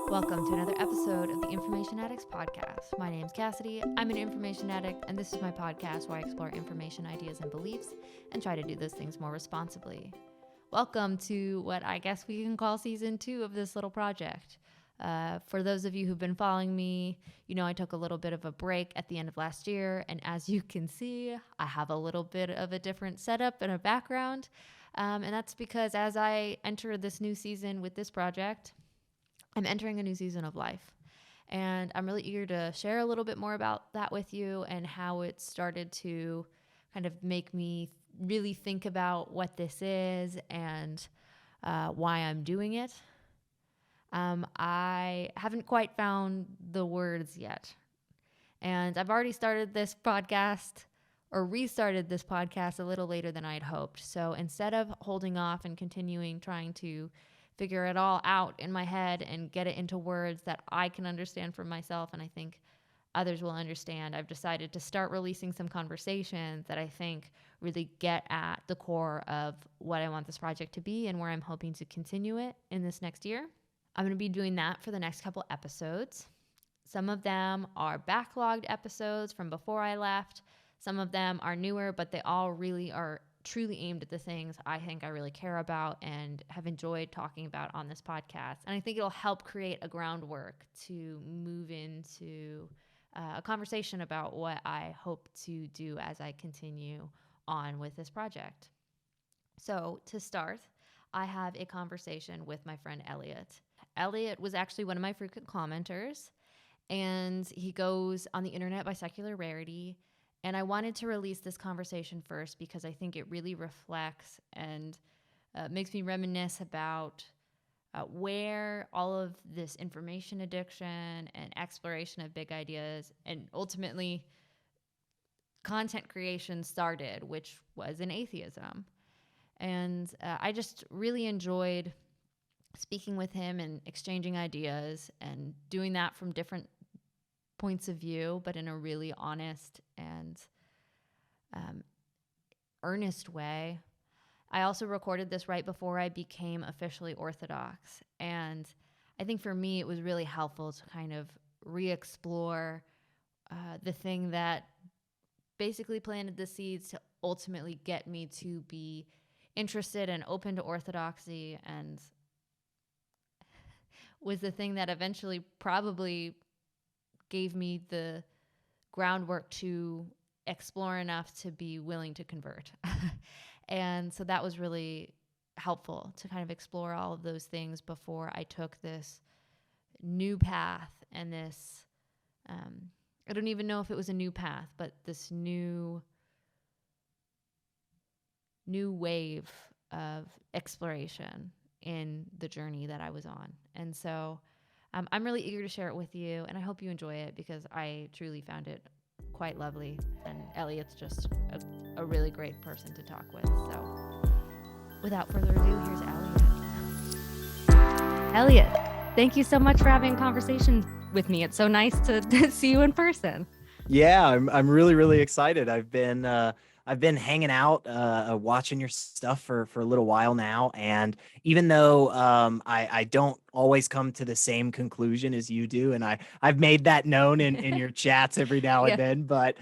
Welcome to another episode of the Information Addicts Podcast. My name's Cassidy. I'm an information addict, and this is my podcast where I explore information, ideas, and beliefs and try to do those things more responsibly. Welcome to what I guess we can call season 2 of this little project. For those of you who've been following me, you know I took a little bit of a break at the end of last year, and as you can see, I have a little bit of a different setup and a background, and that's because as I enter this new season with this project, I'm entering a new season of life, and I'm really eager to share a little bit more about that with you and how it started to kind of make me really think about what this is and why I'm doing it. I haven't quite found the words yet, and I've already started this podcast or restarted this podcast a little later than I'd hoped. So instead of holding off and continuing trying to figure it all out in my head and get it into words that I can understand for myself and I think others will understand, I've decided to start releasing some conversations that I think really get at the core of what I want this project to be and where I'm hoping to continue it in this next year. I'm going to be doing that for the next couple episodes. Some of them are backlogged episodes from before I left. Some of them are newer, but they all really are truly aimed at the things I think I really care about and have enjoyed talking about on this podcast. And I think it'll help create a groundwork to move into a conversation about what I hope to do as I continue on with this project. So to start, I have a conversation with my friend Elliot. Elliot was actually one of my frequent commenters, and he goes on the internet by secularrarity. And I wanted to release this conversation first because I think it really reflects and makes me reminisce about where all of this information addiction and exploration of big ideas and ultimately content creation started, which was in atheism. And I just really enjoyed speaking with him and exchanging ideas and doing that from different points of view, but in a really honest and earnest way. I also recorded this right before I became officially Orthodox. And I think for me, it was really helpful to kind of re-explore the thing that basically planted the seeds to ultimately get me to be interested and open to Orthodoxy, and was the thing that eventually probably gave me the groundwork to explore enough to be willing to convert. And so that was really helpful to kind of explore all of those things before I took this new path and this, I don't even know if it was a new path, but this new wave of exploration in the journey that I was on. And so I'm really eager to share it with you, and I hope you enjoy it because I truly found it quite lovely. And Elliot's just a really great person to talk with. So without further ado, here's Elliot. Elliot, thank you so much for having a conversation with me. It's so nice to see you in person. Yeah, I'm really, really excited. I've been hanging out, watching your stuff for a little while now. And even though I don't always come to the same conclusion as you do, and I've made that known in your chats every now and then, but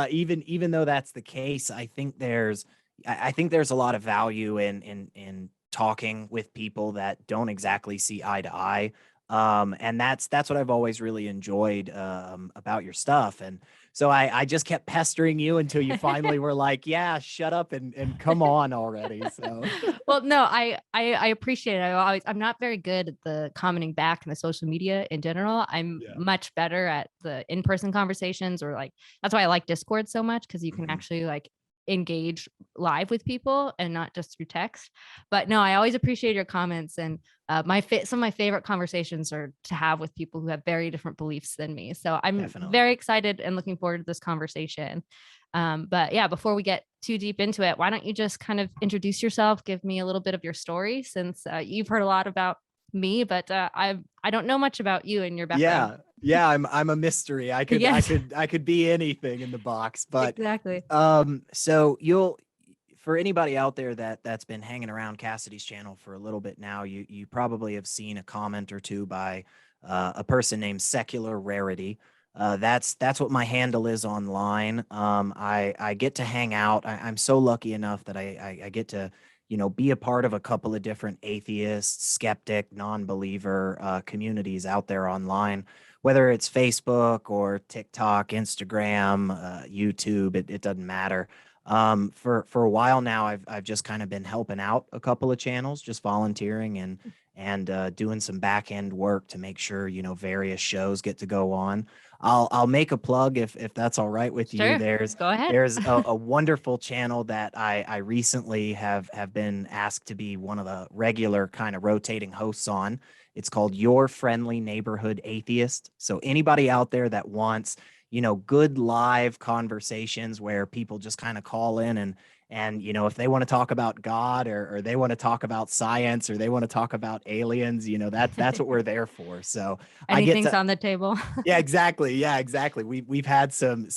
even though that's the case, I think there's a lot of value in talking with people that don't exactly see eye to eye. And that's what I've always really enjoyed about your stuff. And so I just kept pestering you until you finally were like, yeah, shut up and come on already. So well, no, I appreciate it. I'm not very good at the commenting back in the social media in general. I'm much better at the in-person conversations, or like, that's why I like Discord so much, because you can actually like engage live with people and not just through text. But no, I always appreciate your comments, and some of my favorite conversations are to have with people who have very different beliefs than me. So I'm very excited and looking forward to this conversation. But yeah, before we get too deep into it, why don't you just kind of introduce yourself, give me a little bit of your story, since you've heard a lot about me, but I don't know much about you and your background. Yeah, I'm a mystery. I could be anything in the box, but exactly. So for anybody out there that's been hanging around Cassidy's channel for a little bit now, you probably have seen a comment or two by a person named Secularrarity. That's what my handle is online. I get to hang out. I'm so lucky enough that I get to be a part of a couple of different atheist, skeptic, non-believer communities out there online, whether it's Facebook or TikTok, Instagram, YouTube. It doesn't matter. For a while now, I've just kind of been helping out a couple of channels, just volunteering and doing some back end work to make sure various shows get to go on. I'll make a plug if that's all right with you. Sure. There's Go ahead. there's a wonderful channel that I recently have been asked to be one of the regular kind of rotating hosts on. It's called Your Friendly Neighborhood Atheist. So anybody out there that wants good live conversations where people just kind of call in and if they want to talk about God or they want to talk about science or they want to talk about aliens, that's what we're there for. So I get Anything's to on the table. yeah, exactly. Yeah, exactly. We've had some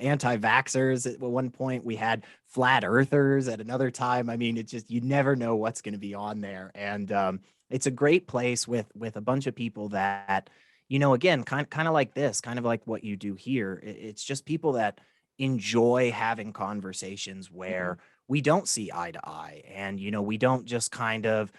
anti-vaxxers at one point. We had flat earthers at another time. I mean, it's just you never know what's going to be on there, and it's a great place with a bunch of people that again, kind of like this, kind of like what you do here. It's just people that enjoy having conversations Mhm. where we don't see eye to eye, and we don't just kind of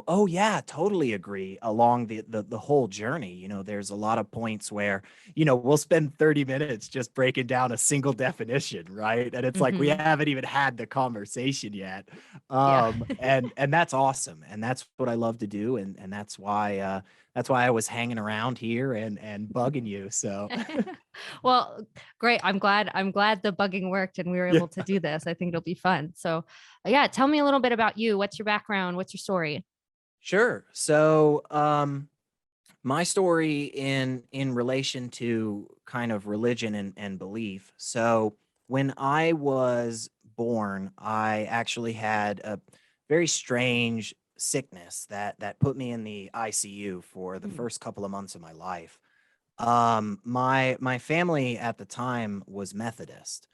oh yeah, totally agree along the whole journey. There's a lot of points where, we'll spend 30 minutes just breaking down a single definition, right? And it's like we Mhm. haven't even had the conversation yet. Yeah. And that's awesome. And that's what I love to do. And that's why I was hanging around here and bugging you. So Well, great. I'm glad the bugging worked and we were yeah, able to do this. I think it'll be fun. So, yeah, tell me a little bit about you. What's your background? What's your story? sure. So my story in relation to kind of religion and belief. So when I was born, I actually had a very strange sickness that put me in the ICU for the Mm. first couple of months of my life. My family at the time was Methodist,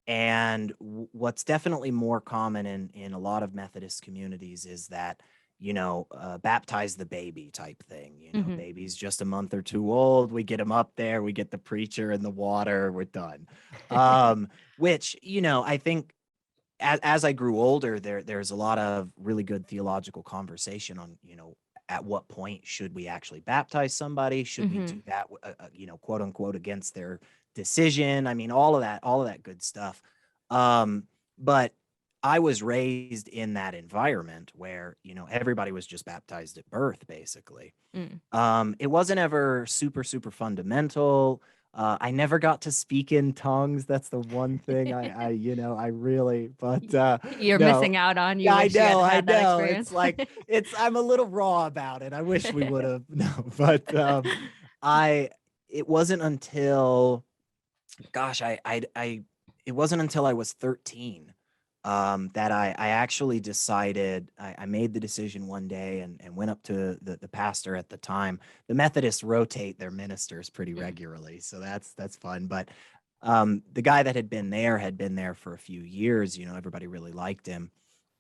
and what's definitely more common in a lot of Methodist communities is that, baptize the baby type thing. Mhm. Baby's just a month or two old. We get him up there, we get the preacher in the water, we're done. Which, I think as I grew older, there's a lot of really good theological conversation on, at what point should we actually baptize somebody? Should we do Mhm. that, quote unquote, against their decision? I mean, all of that good stuff. But I was raised in that environment where, everybody was just baptized at birth, basically. Mm. It wasn't ever super, super fundamental. I never got to speak in tongues. That's the one thing I really, but You're no, missing out on. yeah, You I wish you know, had I had that know. It's experience. like I'm a little raw about it. I wish we would have no, but I it wasn't until gosh, it wasn't until I was 13 that I actually decided I made the decision one day and went up to the pastor at the time. The Methodists rotate their ministers pretty Mm. regularly, so that's fun. But the guy that had been there for a few years. Everybody really liked him.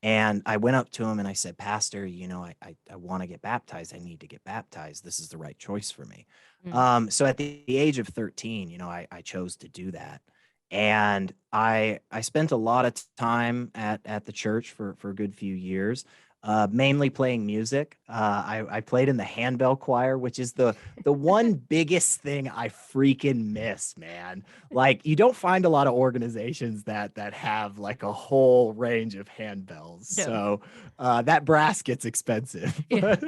And I went up to him and I said, Pastor, I want to get baptized. I need to get baptized. This is the right choice for me. Mm. So at the age of 13, I chose to do that. And I spent a lot of time at the church for a good few years, mainly playing music. I played in the handbell choir, which is the one biggest thing I freaking miss, man. Like you don't find a lot of organizations that have like a whole range of handbells. No. So that brass gets expensive. Yeah. But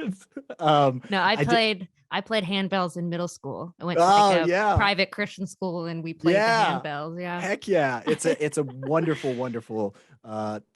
No, I I did. played I played handbells in middle school. I went to like Oh a yeah. private Christian school and we played the Yeah. handbells. Yeah. Heck yeah. It's a wonderful, wonderful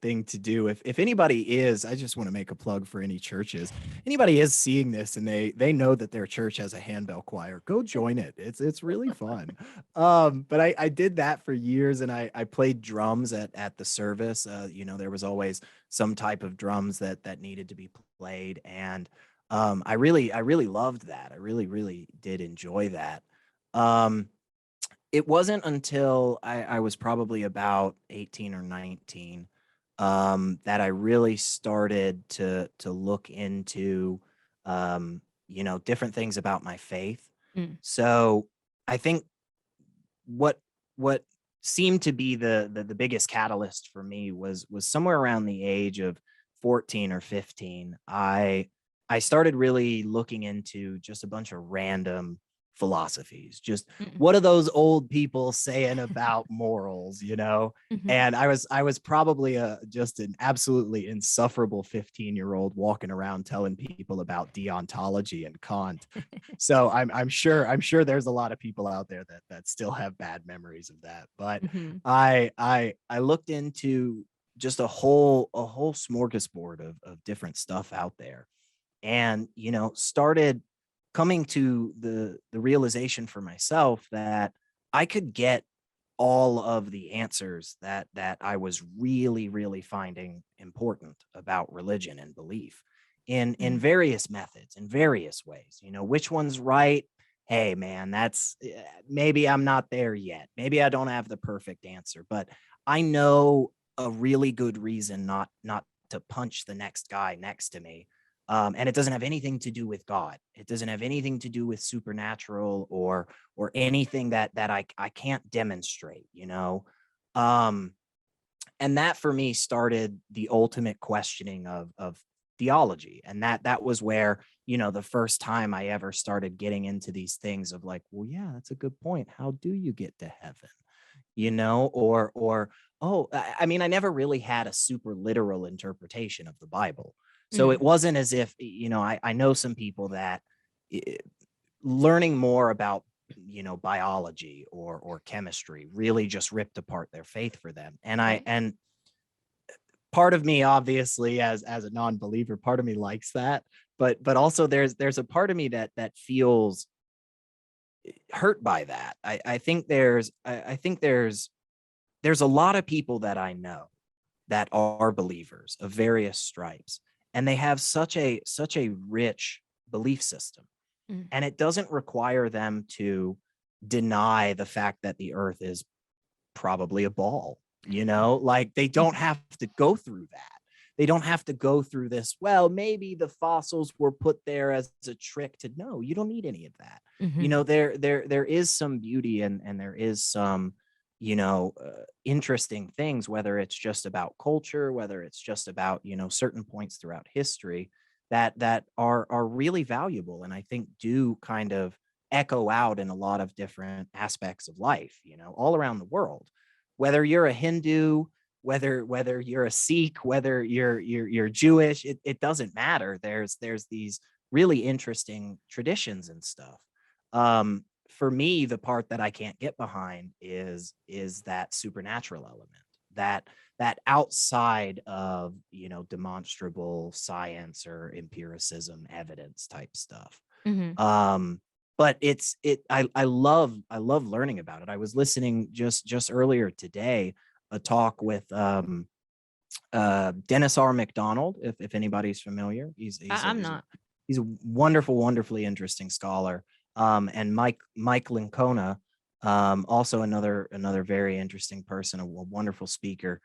thing to do. If anybody is, I just want to make a plug for any churches. Anybody is seeing this and they know that their church has a handbell choir, go join it. It's really fun. But I did that for years and I played drums at the service. There was always some type of drums that needed to be played. And I really loved that. I really, really did enjoy that. Um, it wasn't until I was probably about 18 or 19 that I really started to look into different things about my faith. Mm. So I think what what seemed to be the biggest catalyst for me was somewhere around the age of 14 or 15. I started really looking into just a bunch of random philosophies. Just Mm. what are those old people saying about morals, Mhm. And I was probably just an absolutely insufferable 15-year-old walking around telling people about deontology and Kant. So I'm sure there's a lot of people out there that still have bad memories of that. But Mhm. I looked into just a whole smorgasbord of different stuff out there, and started coming to the realization for myself that I could get all of the answers that I was really, really finding important about religion and belief in Mm. various methods, in various ways. Which one's right? Hey, man, that's maybe I'm not there yet. Maybe I don't have the perfect answer, but I know a really good reason not to punch the next guy next to me. And it doesn't have anything to do with God. It doesn't have anything to do with supernatural or anything that I can't demonstrate. Um, and that for me started the ultimate questioning of theology. And that was where, the first time I ever started getting into these things of like, well, yeah, that's a good point. How do you get to heaven? Or oh, I mean, I never really had a super literal interpretation of the Bible. So Mm. it wasn't as if, I know some people that eh, learning more about biology or chemistry really just ripped apart their faith for them. And I Right. and part of me, obviously, as a non-believer, part of me likes that, but also there's a part of me that feels hurt by that. I think there's a lot of people that I know that are believers of various stripes, and they have such a rich belief system, Mm. and it doesn't require them to deny the fact that the earth is probably a ball. Like they don't have to go through that. They don't have to go through this. Well, maybe the fossils were put there as a trick to. No, you don't need any of that. Mhm. There is some beauty, and there is some interesting things, whether it's just about culture, whether it's just about certain points throughout history that are really valuable, and I think do kind of echo out in a lot of different aspects of life, all around the world. Whether you're a Hindu, whether you're a Sikh, whether you're Jewish, it doesn't matter. There's these really interesting traditions and stuff. For me, the part that I can't get behind is that supernatural element, that that outside of demonstrable science or empiricism evidence type stuff. Mhm. um but I love learning about it. I was listening just earlier today, a talk with Dennis R. McDonald, if anybody's familiar. I'm not. He's a wonderfully interesting scholar. And Mike Lincona, also another very interesting person, a wonderful speaker.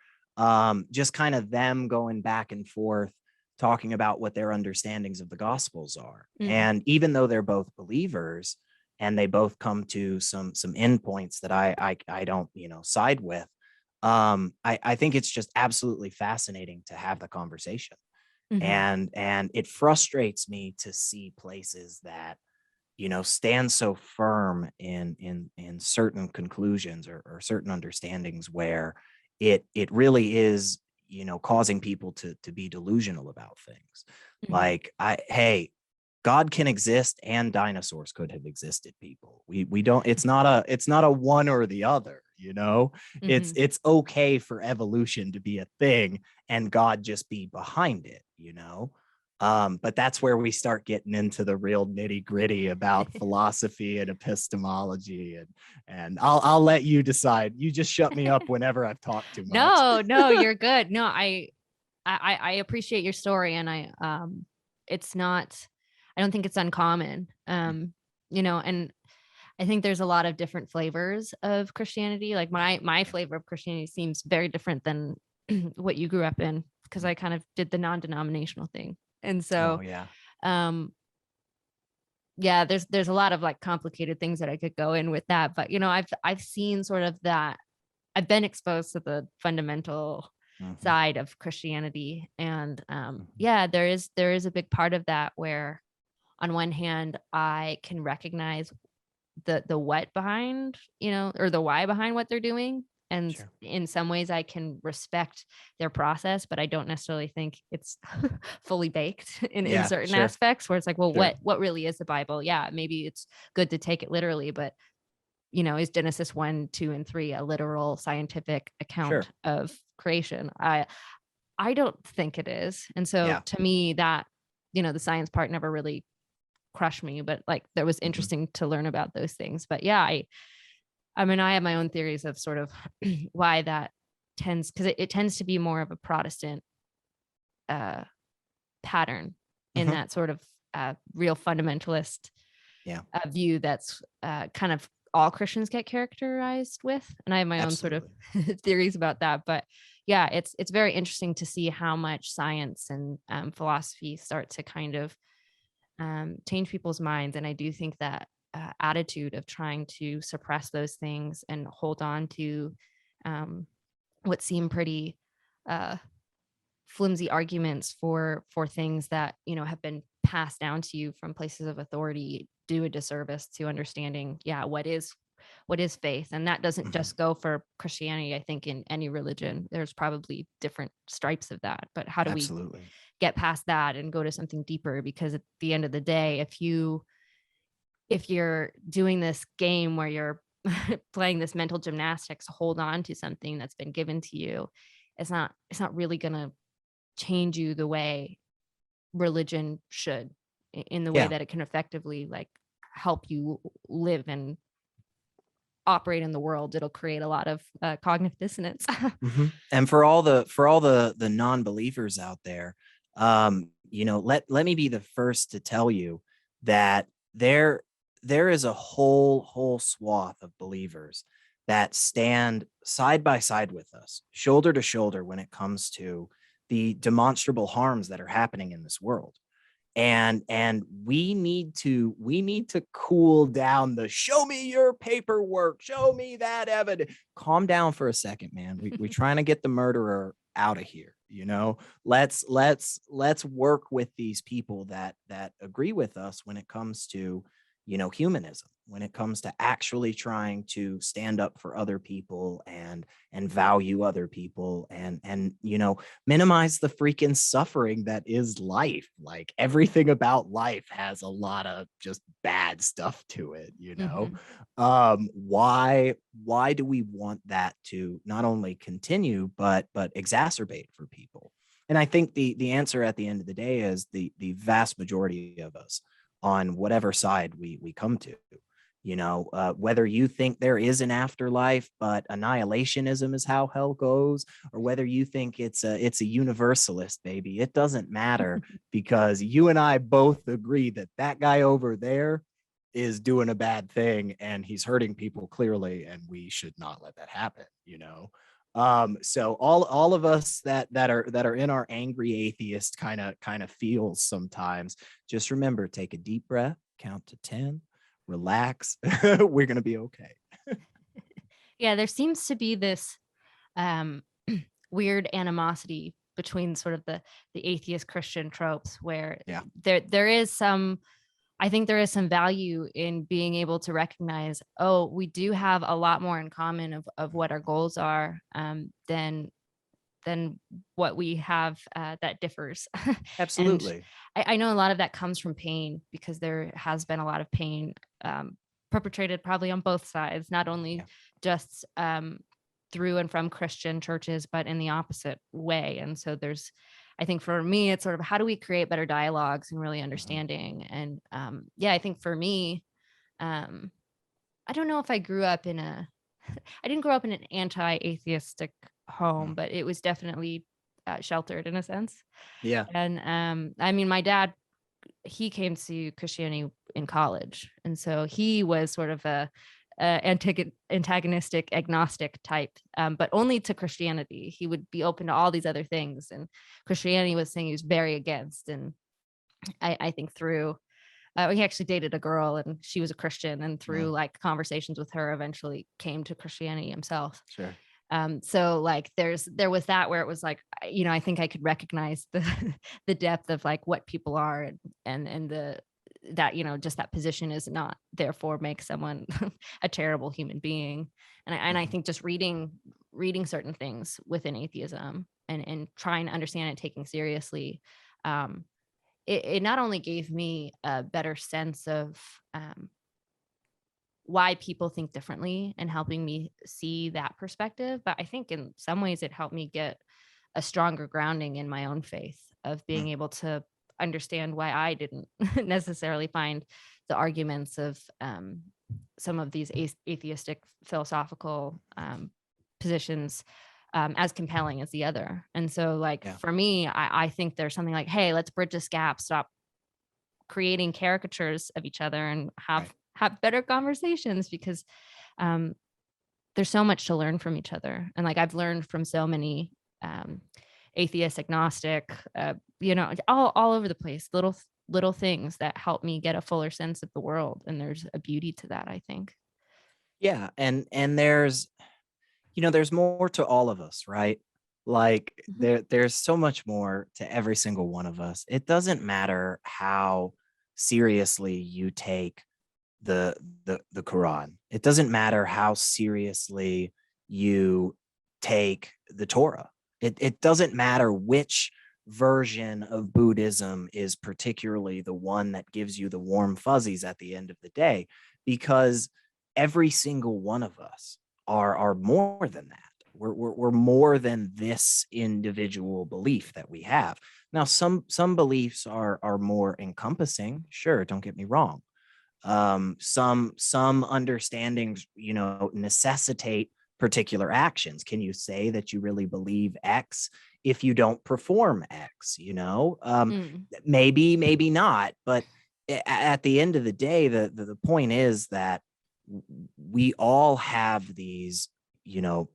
Just kind of them going back and forth, talking about what their understandings of the Gospels are. Mm. And even though they're both believers, and they both come to some endpoints that I don't side with, I think it's just absolutely fascinating to have the conversation. Mhm. And it frustrates me to see places that stand so firm in certain conclusions or certain understandings, where it really is causing people to be delusional about things. Mhm. Like, hey, God can exist and dinosaurs could have existed, people. We don't, it's not a one or the other. It's Mhm. it's okay for evolution to be a thing and God just be behind it. But that's where we start getting into the real nitty gritty about philosophy and epistemology, and I'll let you decide. You just shut me up whenever I've talked too much. No, no, you're good. No, I appreciate your story, and it's not, I don't think it's uncommon. And I think there's a lot of different flavors of Christianity. Like my flavor of Christianity seems very different than what you grew up in, because I kind of did the non-denominational thing. And Oh so yeah. um yeah, there's a lot of like complicated things that I could go in with that, but I've seen sort of that. I've been exposed to the fundamental Mhm, side of Christianity, and mhm. yeah, there is a big part of that where, on one hand, I can recognize the what behind, or the why behind what they're doing. And Sure. in some ways I can respect their process, but I don't necessarily think it's fully baked in Yeah, certain sure, aspects where it's like, well, sure, what really is the Bible? Yeah, maybe it's good to take it literally, but is Genesis 1, 2, and 3 a literal scientific account sure. of creation? I don't think it is. And so Yeah. to me, that, the science part never really crushed me, but like that was Mhm. interesting to learn about those things. But yeah, I mean, I have my own theories of sort of why that tends, because it tends to be more of a Protestant uh, pattern, in Mhm. that sort of real fundamentalist Yeah, view that's kind of all Christians get characterized with. And I have my own sort of absolutely. theories about that. But yeah, it's very interesting to see how much science and philosophy start to kind of change people's minds. And I do think that attitude of trying to suppress those things and hold on to um, what seem pretty uh, flimsy arguments for things that have been passed down to you from places of authority do a disservice to understanding, yeah, what is faith. And that doesn't Mhm. just go for Christianity. I think in any religion there's probably different stripes of that, but how do we Absolutely. get past that and go to something deeper? Because at the end of the day, if you're doing this game where you're playing this mental gymnastics to hold on to something that's been given to you, it's not really going to change you the way religion should, in the way Yeah. that it can effectively like help you live and operate in the world. It'll create a lot of cognitive dissonance. And for all the non-believers out there, let me be the first to tell you that there there is a whole swath of believers that stand side by side with us, shoulder to shoulder when it comes to the demonstrable harms that are happening in this world. And we need to cool down the show me your paperwork, show me that evidence. Calm down for a second, man. We're trying to get the murderer out of here. Let's work with these people that agree with us when it comes to humanism, when it comes to actually trying to stand up for other people and value other people and minimize the freaking suffering that is life. Like everything about life has a lot of just bad stuff to it. Mhm. Why do we want that to not only continue but exacerbate for people? And I think the answer at the end of the day is the vast majority of us on whatever side we come to. Whether you think there is an afterlife, but annihilationism is how hell goes, or whether you think it's a universalist, baby, it doesn't matter, because you and I both agree that that guy over there is doing a bad thing and he's hurting people clearly, and we should not let that happen. So all of us that are in our angry atheist kind of feels sometimes, just remember, take a deep breath, count to 10, relax. We're gonna be okay. Yeah, there seems to be this um, weird animosity between sort of the atheist Christian tropes, where Yeah. there is some. I think there is some value in being able to recognize, oh, we do have a lot more in common of what our goals are, than what we have that differs. And Absolutely. I know a lot of that comes from pain, because there has been a lot of pain perpetrated probably on both sides, not only Yeah. just through and from Christian churches, but in the opposite way. And so I think for me, it's sort of, how do we create better dialogues and really Mhm. understanding? And yeah, I think for me, um, I don't know if I didn't grow up in an anti-atheistic home, Mm. but it was definitely sheltered in a sense. Yeah. And I mean, my dad, he came to Christianity in college, and so he was sort of a antagonistic agnostic type, but only to Christianity. He would be open to all these other things, and Christianity was saying he was very against. And I think through he actually dated a girl and she was a Christian, and through Wow. like conversations with her eventually came to Christianity himself. Sure. So like there was that where it was like, I think I could recognize the the depth of like what people are, and the that, just that position is not therefore makes someone a terrible human being. And I Mhm. think just reading certain things within atheism and trying to understand it, taking seriously, um, it not only gave me a better sense of um, why people think differently and helping me see that perspective. But I think in some ways it helped me get a stronger grounding in my own faith of being Mm. able to understand why I didn't necessarily find the arguments of some of these atheistic philosophical positions as compelling as the other. And so, like, Yeah. for me, I think there's something like, hey, let's bridge this gap, stop creating caricatures of each other, and Right. have better conversations, because um, there's so much to learn from each other. And like I've learned from so many um, atheist, agnostic, all over the place, little things that help me get a fuller sense of the world. And there's a beauty to that, I think. Yeah. And there's more to all of us, right? Like Mhm. there's so much more to every single one of us. It doesn't matter how seriously you take the the Quran. It doesn't matter how seriously you take the Torah. It doesn't matter which version of Buddhism is particularly the one that gives you the warm fuzzies at the end of the day, because every single one of us are more than that. We're more than this individual belief that we have. Now, some beliefs are more encompassing. Sure, don't get me wrong. Some understandings, necessitate particular actions. Can you say that you really believe X if you don't perform X? Mm, Maybe not, but at the end of the day, the point is that we all have these, you know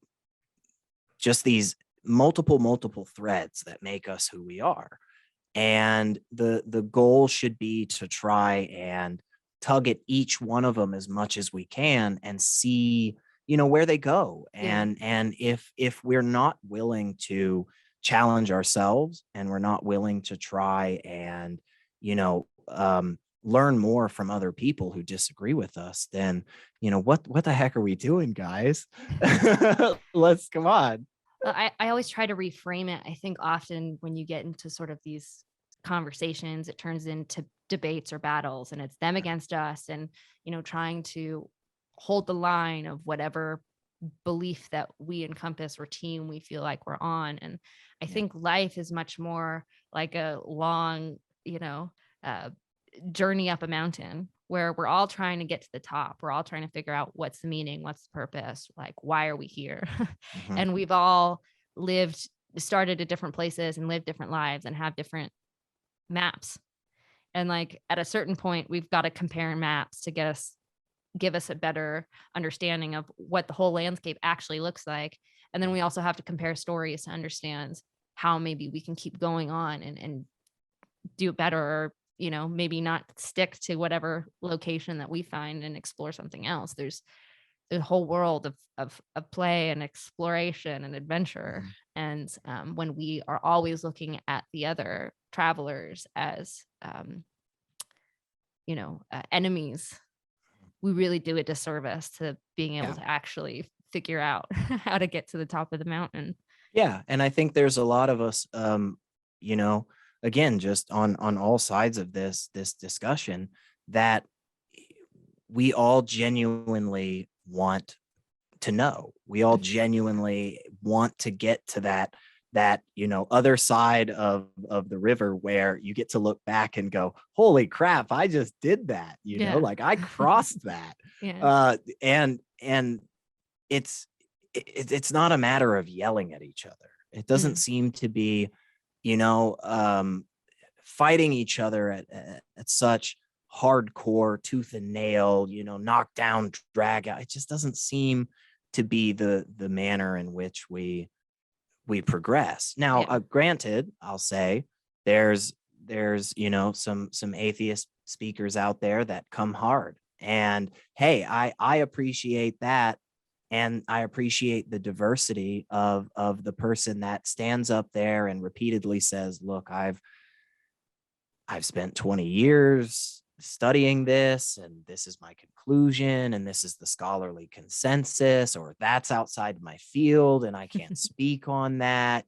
just these multiple threads that make us who we are. And the goal should be to try and tug at each one of them as much as we can and see, where they go. yeah. And if we're not willing to challenge ourselves, and we're not willing to try and, learn more from other people who disagree with us, then, what the heck are we doing, guys? Let's come on. I always try to reframe it. I think often when you get into sort of these conversations, it turns into debates or battles, and it's them against us, and trying to hold the line of whatever belief that we encompass or team we feel like we're on. And I Yeah. think life is much more like a long, uh, journey up a mountain where we're all trying to get to the top. We're all trying to figure out what's the meaning, what's the purpose, like why are we here? Mhm. And we've all started at different places and lived different lives and have different maps. And like at a certain point, we've got to compare maps to give us a better understanding of what the whole landscape actually looks like. And then we also have to compare stories to understand how maybe we can keep going on and do it better, or maybe not stick to whatever location that we find and explore something else. There's a whole world of play and exploration and adventure. Mhm. And when we are always looking at the other travelers as enemies, we really do a disservice to being able Yeah. to actually figure out how to get to the top of the mountain. Yeah, and I think there's a lot of us, you know, again, just on all sides of this discussion, that we all genuinely want to know. We all genuinely want to get to that other side of the river, where you get to look back and go, holy crap, I just did that, Yeah. like I crossed that. Yeah. And it's it's not a matter of yelling at each other. It doesn't Mm. seem to be, you know, um, fighting each other at such hardcore tooth and nail, knock down, drag out. It just doesn't seem to be the manner in which we progress. Now, Yeah. granted, I'll say there's some atheist speakers out there that come hard. And hey, I appreciate that. And I appreciate the diversity of the person that stands up there and repeatedly says, look, I've spent 20 years studying this, and this is my conclusion, and this is the scholarly consensus, or that's outside my field and I can't speak on that.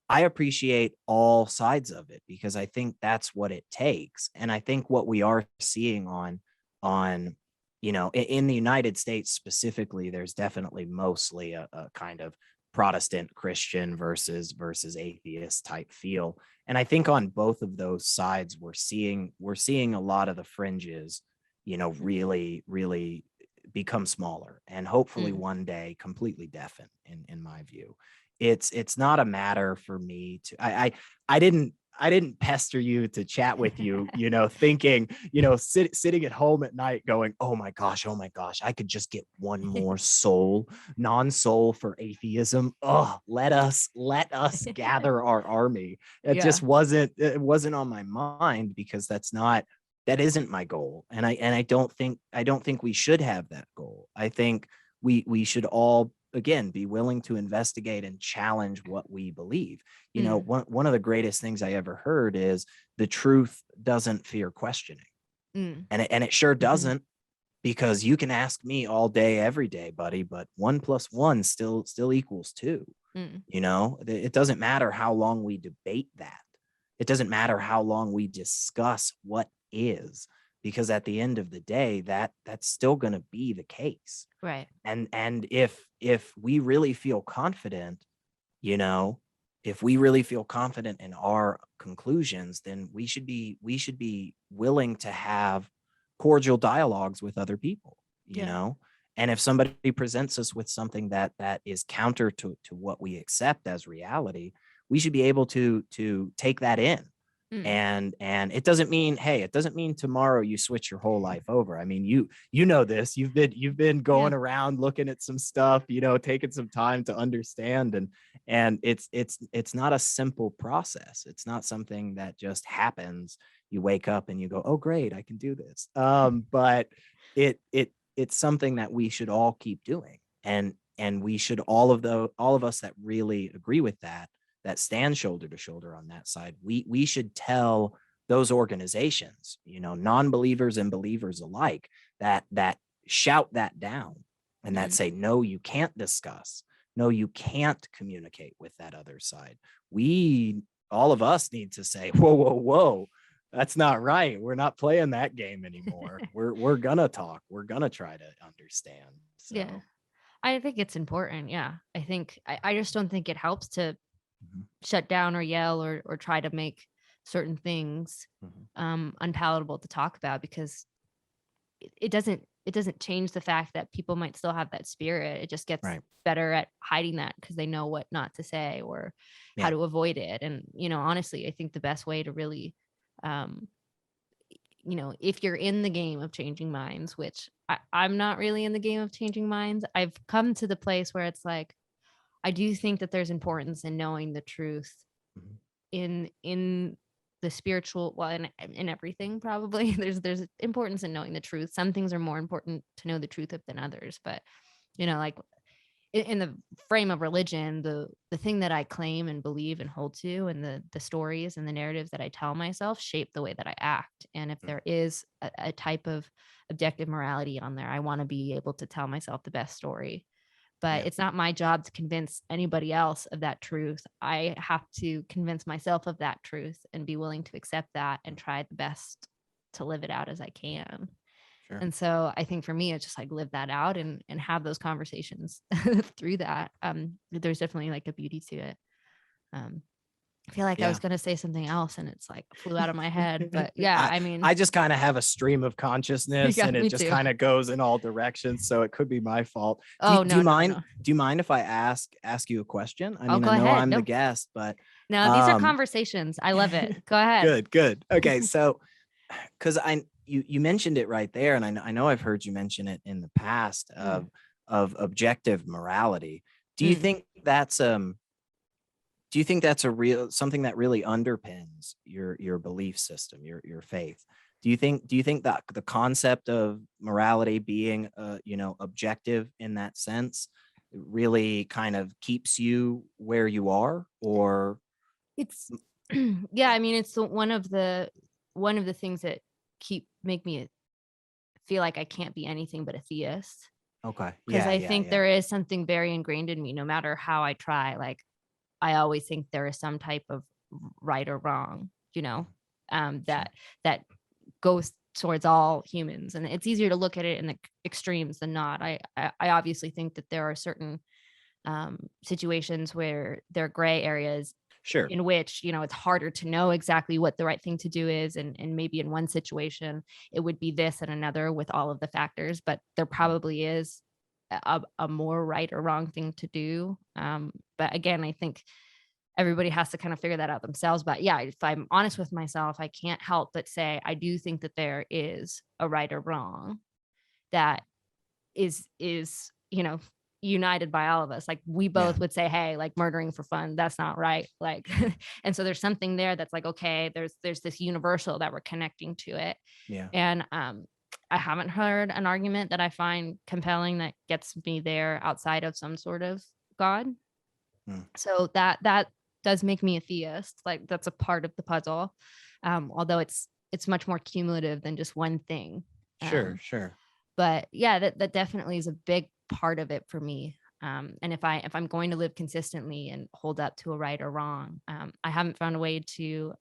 I appreciate all sides of it because I think that's what it takes. And I think what we are seeing on in the United States specifically, there's definitely mostly a kind of Protestant Christian versus atheist type feel. And I think on both of those sides, we're seeing a lot of the fringes, really, really become smaller and hopefully one day completely deafen in my view. It's not a matter for me to, I didn't pester you to chat with you, thinking, sitting at home at night going, oh my gosh, I could just get one more non-soul for atheism. Oh, let us gather our army. It wasn't on my mind because that isn't my goal. And I don't think we should have that goal. I think we should all, again, be willing to investigate and challenge what we believe. One of the greatest things I ever heard is the truth doesn't fear questioning. And it sure doesn't, because you can ask me all day, every day, buddy, but 1 + 1 still equals 2. It doesn't matter how long we debate that. It doesn't matter how long we discuss what is, because at the end of the day, that's still going to be the case. Right. And if we really feel confident, if we really feel confident in our conclusions, then we should be willing to have cordial dialogues with other people, and if somebody presents us with something that is counter to what we accept as reality, we should be able to take that in. And it doesn't mean, hey, it doesn't mean tomorrow you switch your whole life over. I mean, you know this, you've been going around looking at some stuff, taking some time to understand, and it's not a simple process. It's not something that just happens. You wake up and you go, oh great, I can do this. But it's something that we should all keep doing, and we should, all of us that really agree with that stand shoulder to shoulder on that side, we should tell those organizations, non-believers and believers alike, that shout that down, and that say, no, you can't discuss, no, you can't communicate with that other side. All of us need to say, whoa, that's not right. We're not playing that game anymore. we're gonna talk. We're gonna try to understand. So. Yeah, I think it's important. Yeah, I just don't think it helps to shut down or yell or try to make certain things unpalatable to talk about, because it doesn't change the fact that people might still have that spirit. It just gets better at hiding that because they know what not to say or how to avoid it. And honestly, I think the best way to really if you're in the game of changing minds, which I'm not really in the game of changing minds, I've come to the place where it's like, I do think that there's importance in knowing the truth in the spiritual, well, in everything, probably. There's importance in knowing the truth. Some things are more important to know the truth of than others. But, like in the frame of religion, the thing that I claim and believe and hold to, and the stories and the narratives that I tell myself shape the way that I act. And if there is a type of objective morality on there, I want to be able to tell myself the best story. But it's not my job to convince anybody else of that truth. I have to convince myself of that truth and be willing to accept that and try the best to live it out as I can. Sure. And so I think for me, it's just like live that out and have those conversations through that. There's definitely like a beauty to it. I feel like I was going to say something else and it's like flew out of my head, but I mean, I just kind of have a stream of consciousness and it just kind of goes in all directions. So it could be my fault. Do you mind if I ask you a question? I mean, I know I'm the guest, but no, these are conversations. I love it. Go ahead. Good. Okay. So, cause you mentioned it right there. And I know I've heard you mention it in the past of objective morality. Do you think that's, do you think that's something that really underpins your belief system, your faith? Do you think that the concept of morality being objective in that sense really kind of keeps you where you are? Or It's yeah, I mean, it's one of the things that make me feel like I can't be anything but a theist, okay, because yeah, I yeah, think yeah, there is something very ingrained in me no matter how I try. Like, I always think there is some type of right or wrong, sure, that goes towards all humans, and it's easier to look at it in the extremes than not. I obviously think that there are certain situations where there are gray areas sure, in which it's harder to know exactly what the right thing to do is, and maybe in one situation it would be this and another with all of the factors, but there mm, probably is a more right or wrong thing to do. But again, I think everybody has to kind of figure that out themselves. But yeah, if I'm honest with myself, I can't help but say I do think that there is a right or wrong that is united by all of us. Like, we yeah, both would say, hey, like, murdering for fun, that's not right. Like, and so there's something there that's like, okay, there's this universal that we're connecting to it. yeah, And I haven't heard an argument that I find compelling that gets me there outside of some sort of God. mm, So that does make me a theist. Like, that's a part of the puzzle. Although it's much more cumulative than just one thing. sure, um sure, but yeah, that definitely is a big part of it for me. And if I'm going to live consistently and hold up to a right or wrong, I haven't found a way to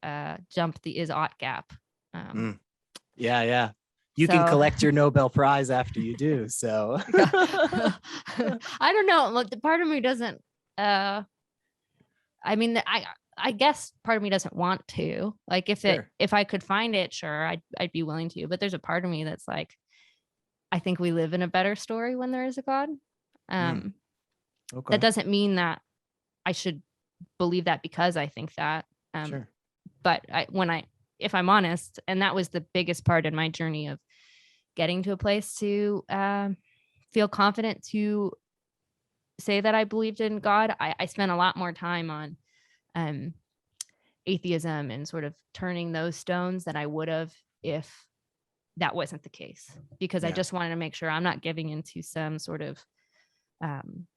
jump the is ought gap. Um, mm, yeah, yeah. You can so collect your Nobel Prize after you do. So, yeah, I don't know. Look, the part of me doesn't. Uh, I mean, I guess part of me doesn't want to. Like, sure, if I could find it, sure, I'd be willing to. But there's a part of me that's like, I think we live in a better story when there is a God. mm, Um, that okay, doesn't mean that I should believe that because I think that. Um, sure, but if I'm honest, and that was the biggest part in my journey of getting to a place to feel confident to say that I believed in God. I spent a lot more time on um, atheism and sort of turning those stones than I would have if that wasn't the case, because I yeah, just wanted to make sure I'm not giving into some sort of um,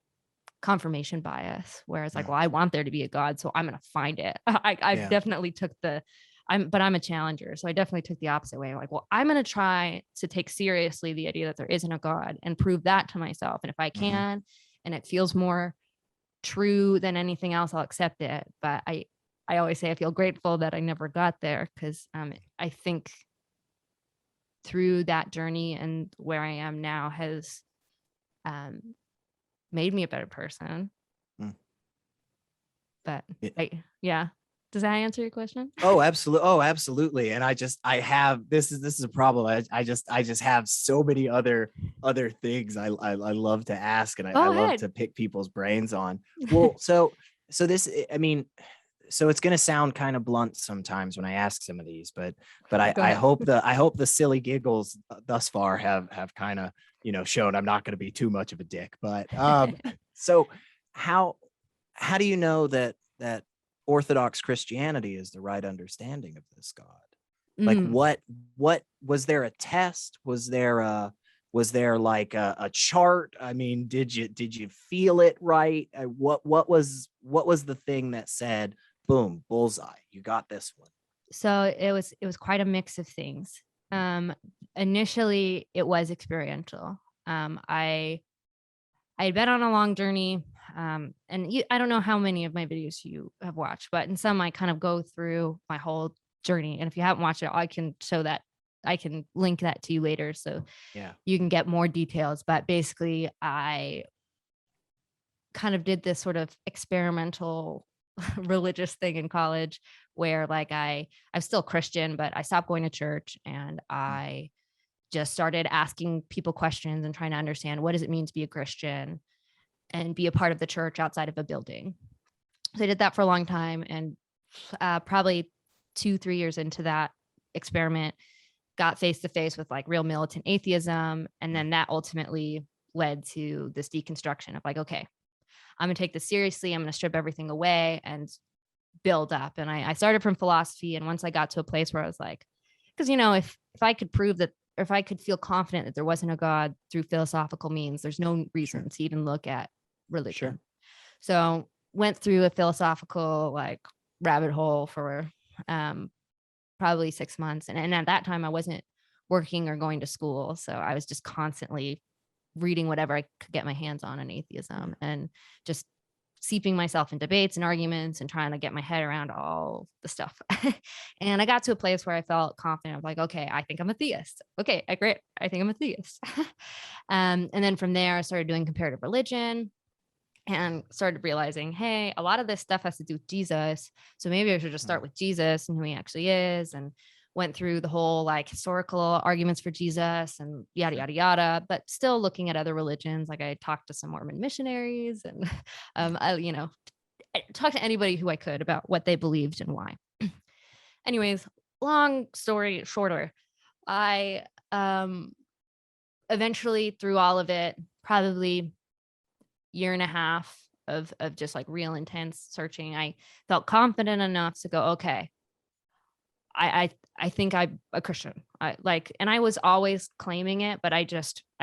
confirmation bias, where it's like, mm, well, I want there to be a God, so I'm going to find it. I've yeah, definitely took but I'm a challenger. So I definitely took the opposite way. Like, well, I'm going to try to take seriously the idea that there isn't a God and prove that to myself. And if I hmm, can, and it feels more true than anything else, I'll accept it. But I always say I feel grateful that I never got there, because I think through that journey and where I am now has um, made me a better person. mm. But yeah. Does that answer your question? Oh, absolutely. Oh, absolutely. And I have this is a problem. I just have so many other things I love to ask, and I Go love ahead. to pick people's brains on. Well, so this, I mean, so it's gonna sound kind of blunt sometimes when I ask some of these, but Go I ahead. hope the silly giggles thus far have kind of shown I'm not gonna be too much of a dick. But so how how do you know that Orthodox Christianity is the right understanding of this God? Like, Mm. what was there a test? Was there like a chart? I mean, did you feel it right? What was the thing that said, boom, bullseye, you got this one? So it was quite a mix of things. Mm, Initially it was experiential. I had been on a long journey. And I don't know how many of my videos you have watched, but in some I kind of go through my whole journey. And if you haven't watched it, I can show that. I can link that to you later so yeah. you can get more details. But basically, I kind of did this sort of experimental religious thing in college where, like, I'm still Christian, but I stopped going to church, and Mm, I just started asking people questions and trying to understand, what does it mean to be a Christian and be a part of the church outside of a building. So I did that for a long time, and probably 2-3 years into that experiment, got face to face with like real militant atheism, and mm, then that ultimately led to this deconstruction of like, okay, I'm gonna take this seriously. I'm gonna strip everything away and build up. And I started from philosophy. And once I got to a place where I was like, because I could prove that, or if I could feel confident that there wasn't a God through philosophical means, there's no reason to even look at religion. Sure. So went through a philosophical like rabbit hole for probably 6 months. And at that time I wasn't working or going to school. So I was just constantly reading whatever I could get my hands on atheism and just seeping myself in debates and arguments and trying to get my head around all the stuff. And I got to a place where I felt confident. I'm like, okay, I think I'm a theist. Okay, great. I think I'm a theist. And then from there, I started doing comparative religion and started realizing, hey, a lot of this stuff has to do with Jesus. So maybe I should just start with Jesus and who he actually is. And went through the whole like historical arguments for Jesus and yada, yada, yada, but still looking at other religions. Like I talked to some Mormon missionaries and, I talked to anybody who I could about what they believed and why. Anyways, long story shorter, I eventually through all of it, probably year and a half of just like real intense searching, I felt confident enough to go, okay, I think I'm a Christian. And I was always claiming it, but I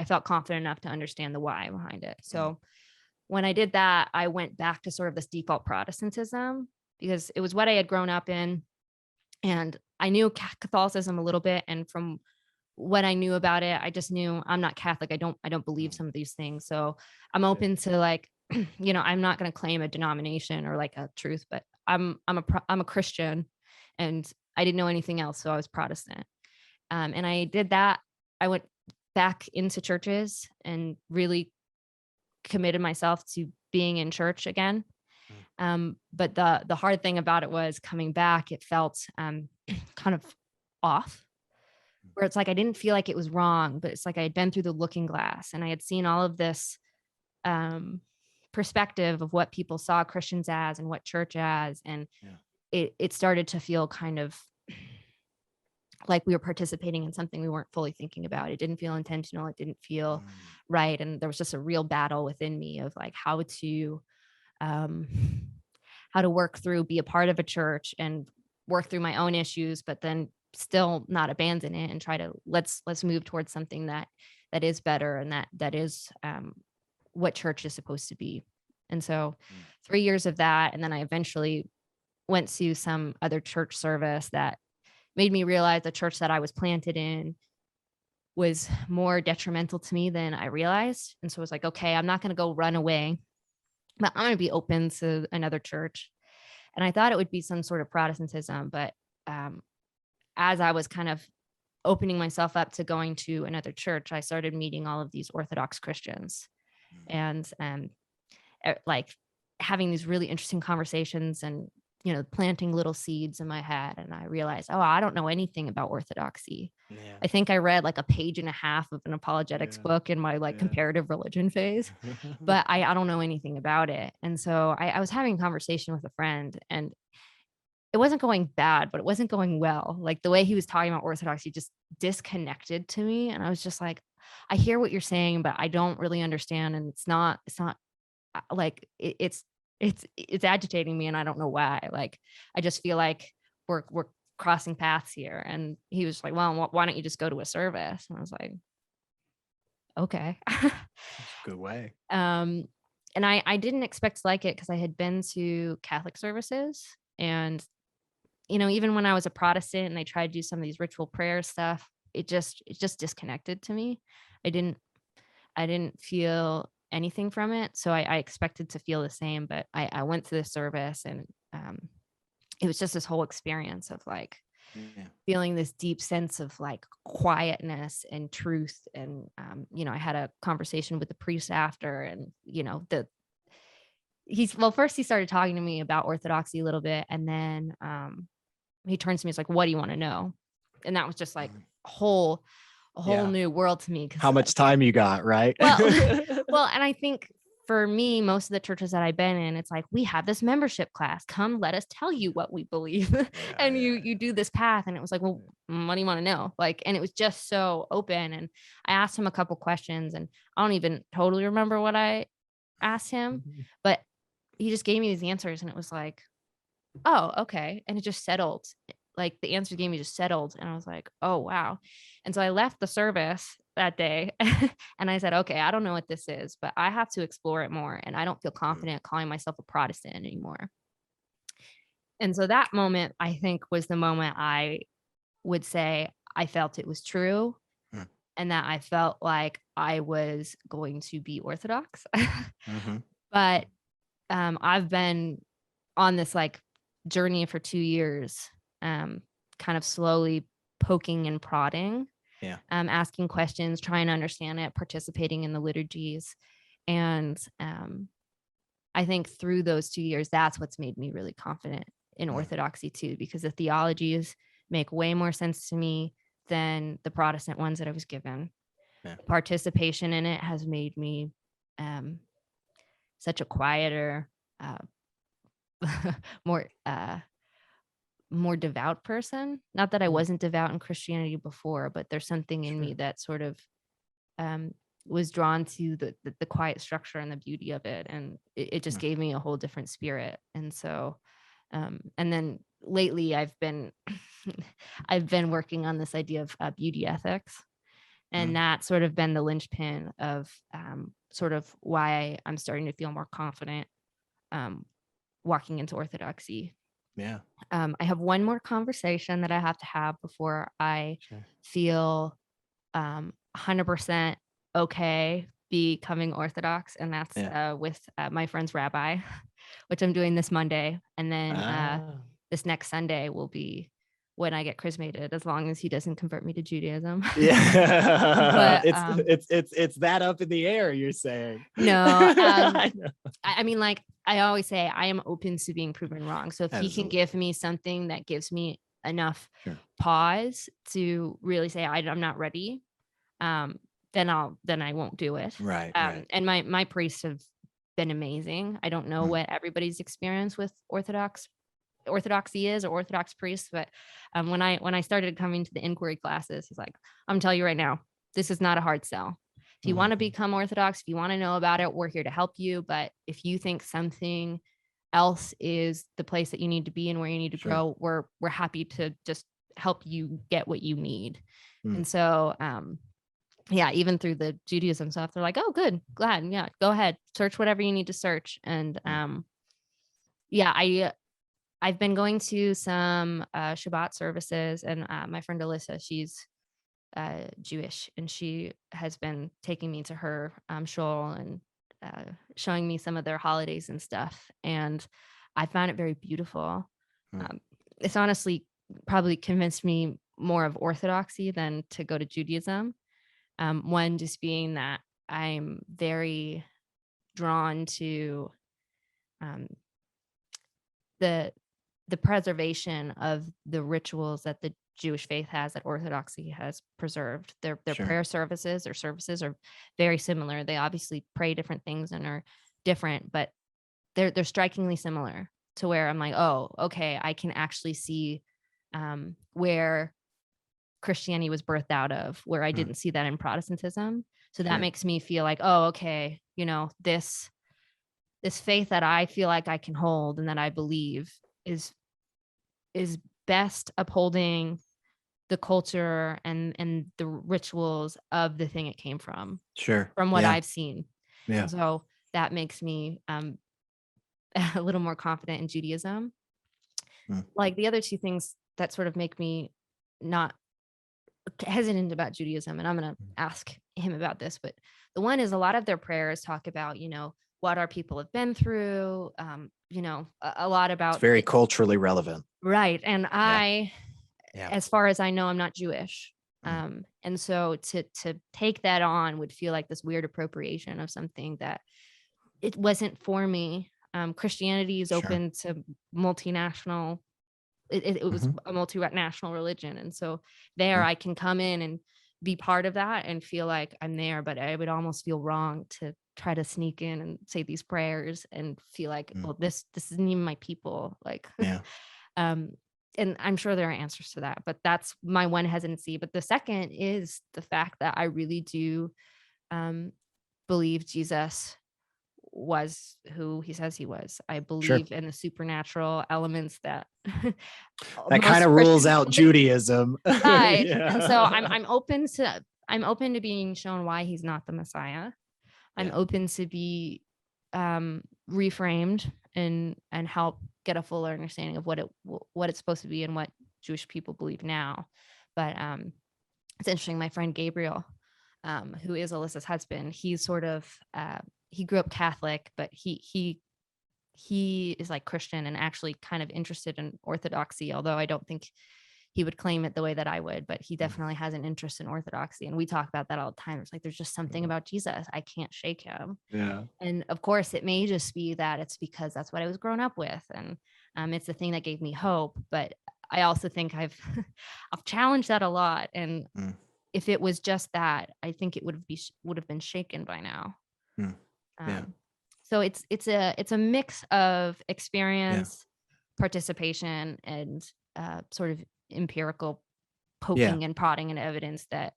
felt confident enough to understand the why behind it. So when I did that, I went back to sort of this default Protestantism because it was what I had grown up in. And I knew Catholicism a little bit. And from what I knew about it, I just knew I'm not Catholic. I don't believe some of these things. So I'm open to like, I'm not going to claim a denomination or like a truth, but I'm a Christian and I didn't know anything else. So I was Protestant. And I did that. I went back into churches and really committed myself to being in church again. But the hard thing about it was coming back, it felt kind of off, where it's like I didn't feel like it was wrong, but it's like I had been through the looking glass and I had seen all of this perspective of what people saw Christians as and what church as. And it started to feel kind of like we were participating in something we weren't fully thinking about. It didn't feel intentional. It didn't feel right. And there was just a real battle within me of like how to work through, be a part of a church and work through my own issues, but then still not abandon it and try to let's move towards something that is better and that is what church is supposed to be. And so 3 years of that. And then I eventually went to some other church service that made me realize the church that I was planted in was more detrimental to me than I realized. And so I was like, okay, I'm not going to go run away, but I'm going to be open to another church. And I thought it would be some sort of Protestantism, but as I was kind of opening myself up to going to another church, I started meeting all of these Orthodox Christians and like having these really interesting conversations and planting little seeds in my head. And I realized, oh, I don't know anything about orthodoxy. I think I read like a page and a half of an apologetics book in my like comparative religion phase, but I don't know anything about it. And so I was having a conversation with a friend and it wasn't going bad, but it wasn't going well. Like the way he was talking about orthodoxy just disconnected to me. And I was just like, I hear what you're saying, but I don't really understand. And it's not like it's agitating me and I don't know why. Like, I just feel like we're crossing paths here. And he was like, well, why don't you just go to a service? And I was like, okay. That's a good way. And I didn't expect to like it because I had been to Catholic services and, even when I was a Protestant and I tried to do some of these ritual prayer stuff, it just disconnected to me. I didn't feel anything from it. So I expected to feel the same, but I went to the service and it was just this whole experience of like feeling this deep sense of like quietness and truth. And, I had a conversation with the priest after and, first he started talking to me about orthodoxy a little bit. And then he turns to me, he's like, what do you want to know? And that was just like a whole new world to me. How much time you got, right? Well, and I think for me, most of the churches that I've been in, it's like, we have this membership class. Come, let us tell you what we believe. And you do this path. And it was like, well, what do you want to know? Like, and it was just so open. And I asked him a couple questions and I don't even totally remember what I asked him, but he just gave me these answers and it was like, oh, okay. And it just settled. like the answers gave me just settled. And I was like, oh, wow. And so I left the service that day and I said, okay, I don't know what this is, but I have to explore it more. And I don't feel confident calling myself a Protestant anymore. And so that moment, I think, was the moment I would say I felt it was true Mm. and that I felt like I was going to be Orthodox. Mm-hmm. But I've been on this like journey for 2 years, kind of slowly poking and prodding, Yeah. asking questions, trying to understand it, participating in the liturgies. And I think through those 2 years, that's what's made me really confident in Orthodoxy too, because the theologies make way more sense to me than the Protestant ones that I was given. Yeah. Participation in it has made me such a quieter, more more devout person. Not that I wasn't devout in Christianity before, but there's something in me that sort of was drawn to the quiet structure and the beauty of it, and it just gave me a whole different spirit. And so and then lately I've been I've been working on this idea of beauty ethics, and that's sort of been the linchpin of sort of why I'm starting to feel more confident walking into Orthodoxy. Yeah. I have one more conversation that I have to have before I feel 100% okay becoming Orthodox, and that's with my friend's rabbi, which I'm doing this Monday, and then this next Sunday will be when I get chrismated, as long as he doesn't convert me to Judaism. Yeah. But It's that up in the air, you're saying. no, I know. I mean, like I always say, I am open to being proven wrong. So if he can give me something that gives me enough pause to really say I'm not ready, then I won't do it. Right. And my priests have been amazing. I don't know what everybody's experience with Orthodoxy is, or Orthodox priests, but when I started coming to the inquiry classes, he's like, I'm telling you right now, this is not a hard sell. If you want to become Orthodox, if you want to know about it, we're here to help you. But if you think something else is the place that you need to be and where you need to grow, we're happy to just help you get what you need. And so yeah, even through the Judaism stuff, they're like, oh, good, glad. Yeah, go ahead, search whatever you need to search. And yeah, I've been going to some Shabbat services, and my friend Alyssa, she's Jewish, and she has been taking me to her shul and showing me some of their holidays and stuff. And I found it very beautiful. It's honestly probably convinced me more of Orthodoxy than to go to Judaism. One just being that I'm very drawn to the preservation of the rituals that the Jewish faith has, that Orthodoxy has preserved. Their prayer services or services are very similar. They obviously pray different things and are different, but they're strikingly similar, to where I'm like, oh, okay, I can actually see where Christianity was birthed out of, where I didn't see that in Protestantism. So that makes me feel like, oh, okay, this faith that I feel like I can hold and that I believe is best upholding the culture and the rituals of the thing it came from what I've seen. And so that makes me a little more confident in Judaism. Like the other two things that sort of make me not hesitant about Judaism, and I'm going to ask him about this, but the one is, a lot of their prayers talk about, what our people have been through, a lot about, It's very culturally relevant. Right. And as far as I know, I'm not Jewish. And so to take that on would feel like this weird appropriation of something that it wasn't for me. Christianity is open to multinational. It was a multinational religion. And so there I can come in and be part of that and feel like I'm there, but I would almost feel wrong to try to sneak in and say these prayers and feel like, well, this isn't even my people. Like, and I'm sure there are answers to that, but that's my one hesitancy. But the second is the fact that I really do believe Jesus was who he says he was. I Sure. believe in the supernatural elements that That kind most of rules Christians out believe. Judaism. Right. And so Yeah. I'm open to being shown why he's not the Messiah. I'm Yeah. open to be reframed and help get a fuller understanding of what it's supposed to be and what Jewish people believe now. But it's interesting. My friend Gabriel, who is Alyssa's husband, he's sort of he grew up Catholic, but he is like Christian and actually kind of interested in orthodoxy, although I don't think he would claim it the way that I would, but he definitely has an interest in orthodoxy. And we talk about that all the time. It's like, there's just something about Jesus. I can't shake him. Yeah. And of course, it may just be that it's because that's what I was grown up with. And it's the thing that gave me hope. But I also think I've challenged that a lot. And Mm. if it was just that, I think it would have been shaken by now. Mm. Yeah. So it's a mix of experience, participation, and sort of empirical poking and prodding and evidence that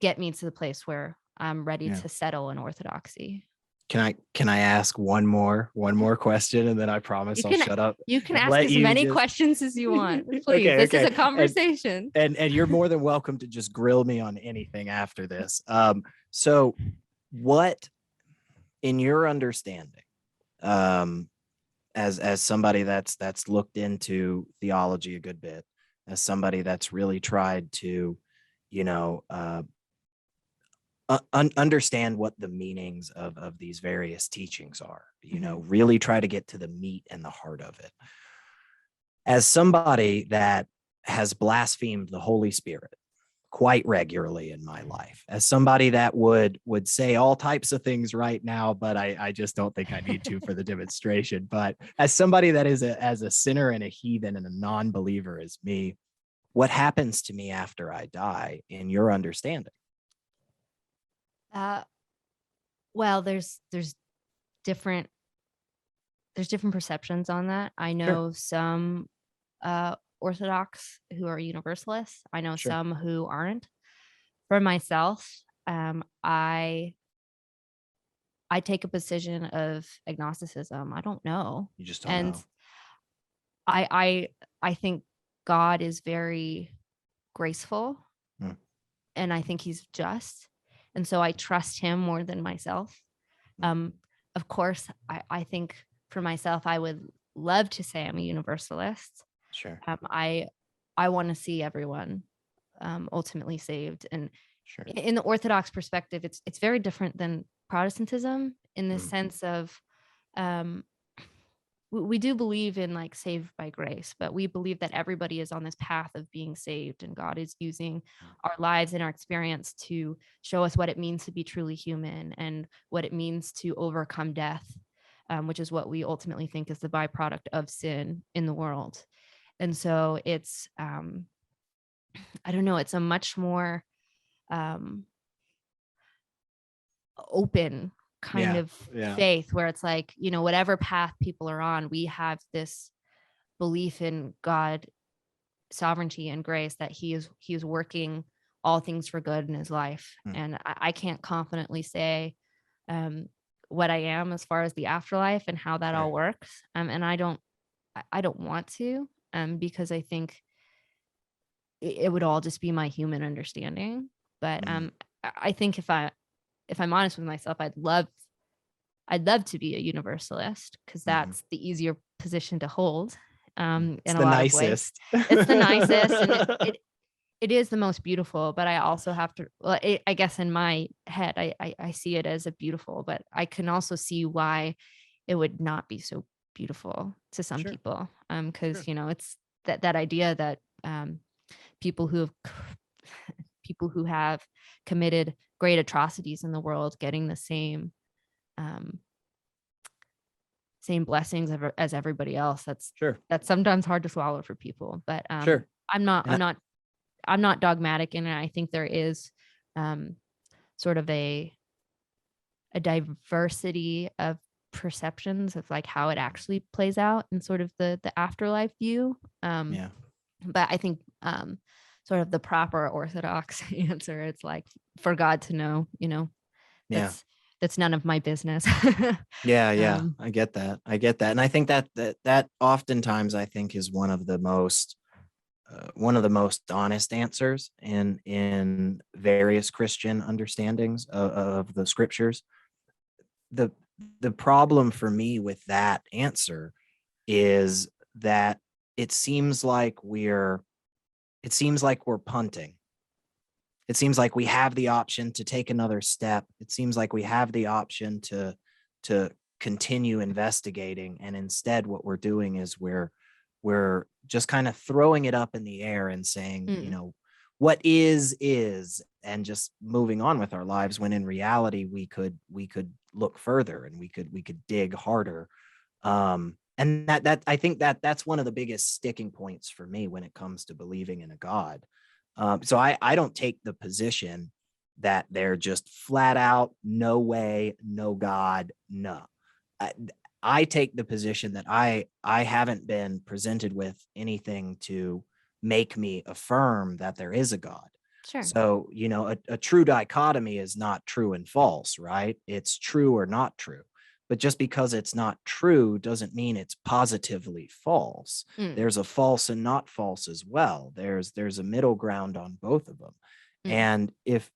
get me to the place where I'm ready to settle in orthodoxy. Can I ask one more question, and then I promise I'll shut up. You can and ask let as you many just- questions as you want. Please. Okay, This is okay. a conversation. And you're more than welcome to just grill me on anything after this. So what, in your understanding, as somebody that's looked into theology a good bit, as somebody that's really tried to, understand what the meanings of these various teachings are, really try to get to the meat and the heart of it. As somebody that has blasphemed the Holy Spirit quite regularly in my life, as somebody that would say all types of things right now, but I just don't think I need to for the demonstration. But as somebody that is as a sinner and a heathen and a non-believer as me, what happens to me after I die in your understanding? Well, there's different perceptions on that. I know some Orthodox who are Universalists. I know some who aren't. For myself, I take a position of agnosticism. I don't know. You just don't know. I think God is very graceful, and I think he's just. And so I trust him more than myself. Of course, I think for myself, I would love to say I'm a Universalist. Sure. I want to see everyone ultimately saved. And in the Orthodox perspective, it's very different than Protestantism in the sense of we do believe in like saved by grace, but we believe that everybody is on this path of being saved, and God is using our lives and our experience to show us what it means to be truly human and what it means to overcome death, which is what we ultimately think is the byproduct of sin in the world. And so it's I don't know, it's a much more open kind of faith where it's like, whatever path people are on, we have this belief in God sovereignty and grace that he is working all things for good in his life. And I can't confidently say what I am as far as the afterlife and how that all works. And I don't want to, because I think it would all just be my human understanding. But I think if I'm honest with myself, I'd love to be a Universalist, because that's the easier position to hold. In a lot of ways, it's the nicest, and it is the most beautiful. But I also have to, I guess in my head, I see it as a beautiful, but I can also see why it would not be so beautiful to some people. Because it's that idea that people who have committed great atrocities in the world getting the same blessings as everybody else. That's sometimes hard to swallow for people. But I'm not dogmatic in it. I think there is sort of a diversity of perceptions of like how it actually plays out in sort of the afterlife view. But I think sort of the proper Orthodox answer, it's like for God to know, that's none of my business. Yeah, um, I get that. And I think that oftentimes I think is one of the most honest answers in various Christian understandings of the scriptures. The the problem for me with that answer is that it seems like we're punting. It seems like we have the option to take another step. It seems like we have the option to continue investigating, and instead what we're doing is we're just kind of throwing it up in the air and saying, what is, and just moving on with our lives, when in reality we could look further, and we could dig harder. And that I think that's one of the biggest sticking points for me when it comes to believing in a God. So I don't take the position that they're just flat out, no way, no God, no. I take the position that I haven't been presented with anything to make me affirm that there is a God. sure. So, a true dichotomy is not true and false, right? It's true or not true. But just because it's not true doesn't mean it's positively false. Mm, There's a false and not false as well. There's a middle ground on both of them. mm, And if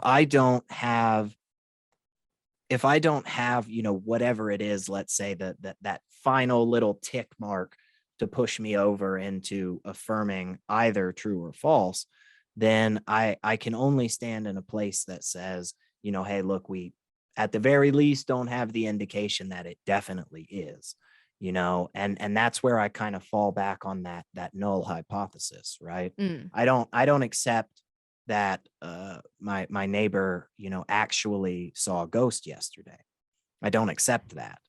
I don't have whatever it is, let's say that final little tick mark to push me over into affirming either true or false, then I can only stand in a place that says, hey, look, we at the very least don't have the indication that it definitely is, and that's where I kind of fall back on that null hypothesis, right? mm. I don't accept that my neighbor, actually saw a ghost yesterday. I don't accept that.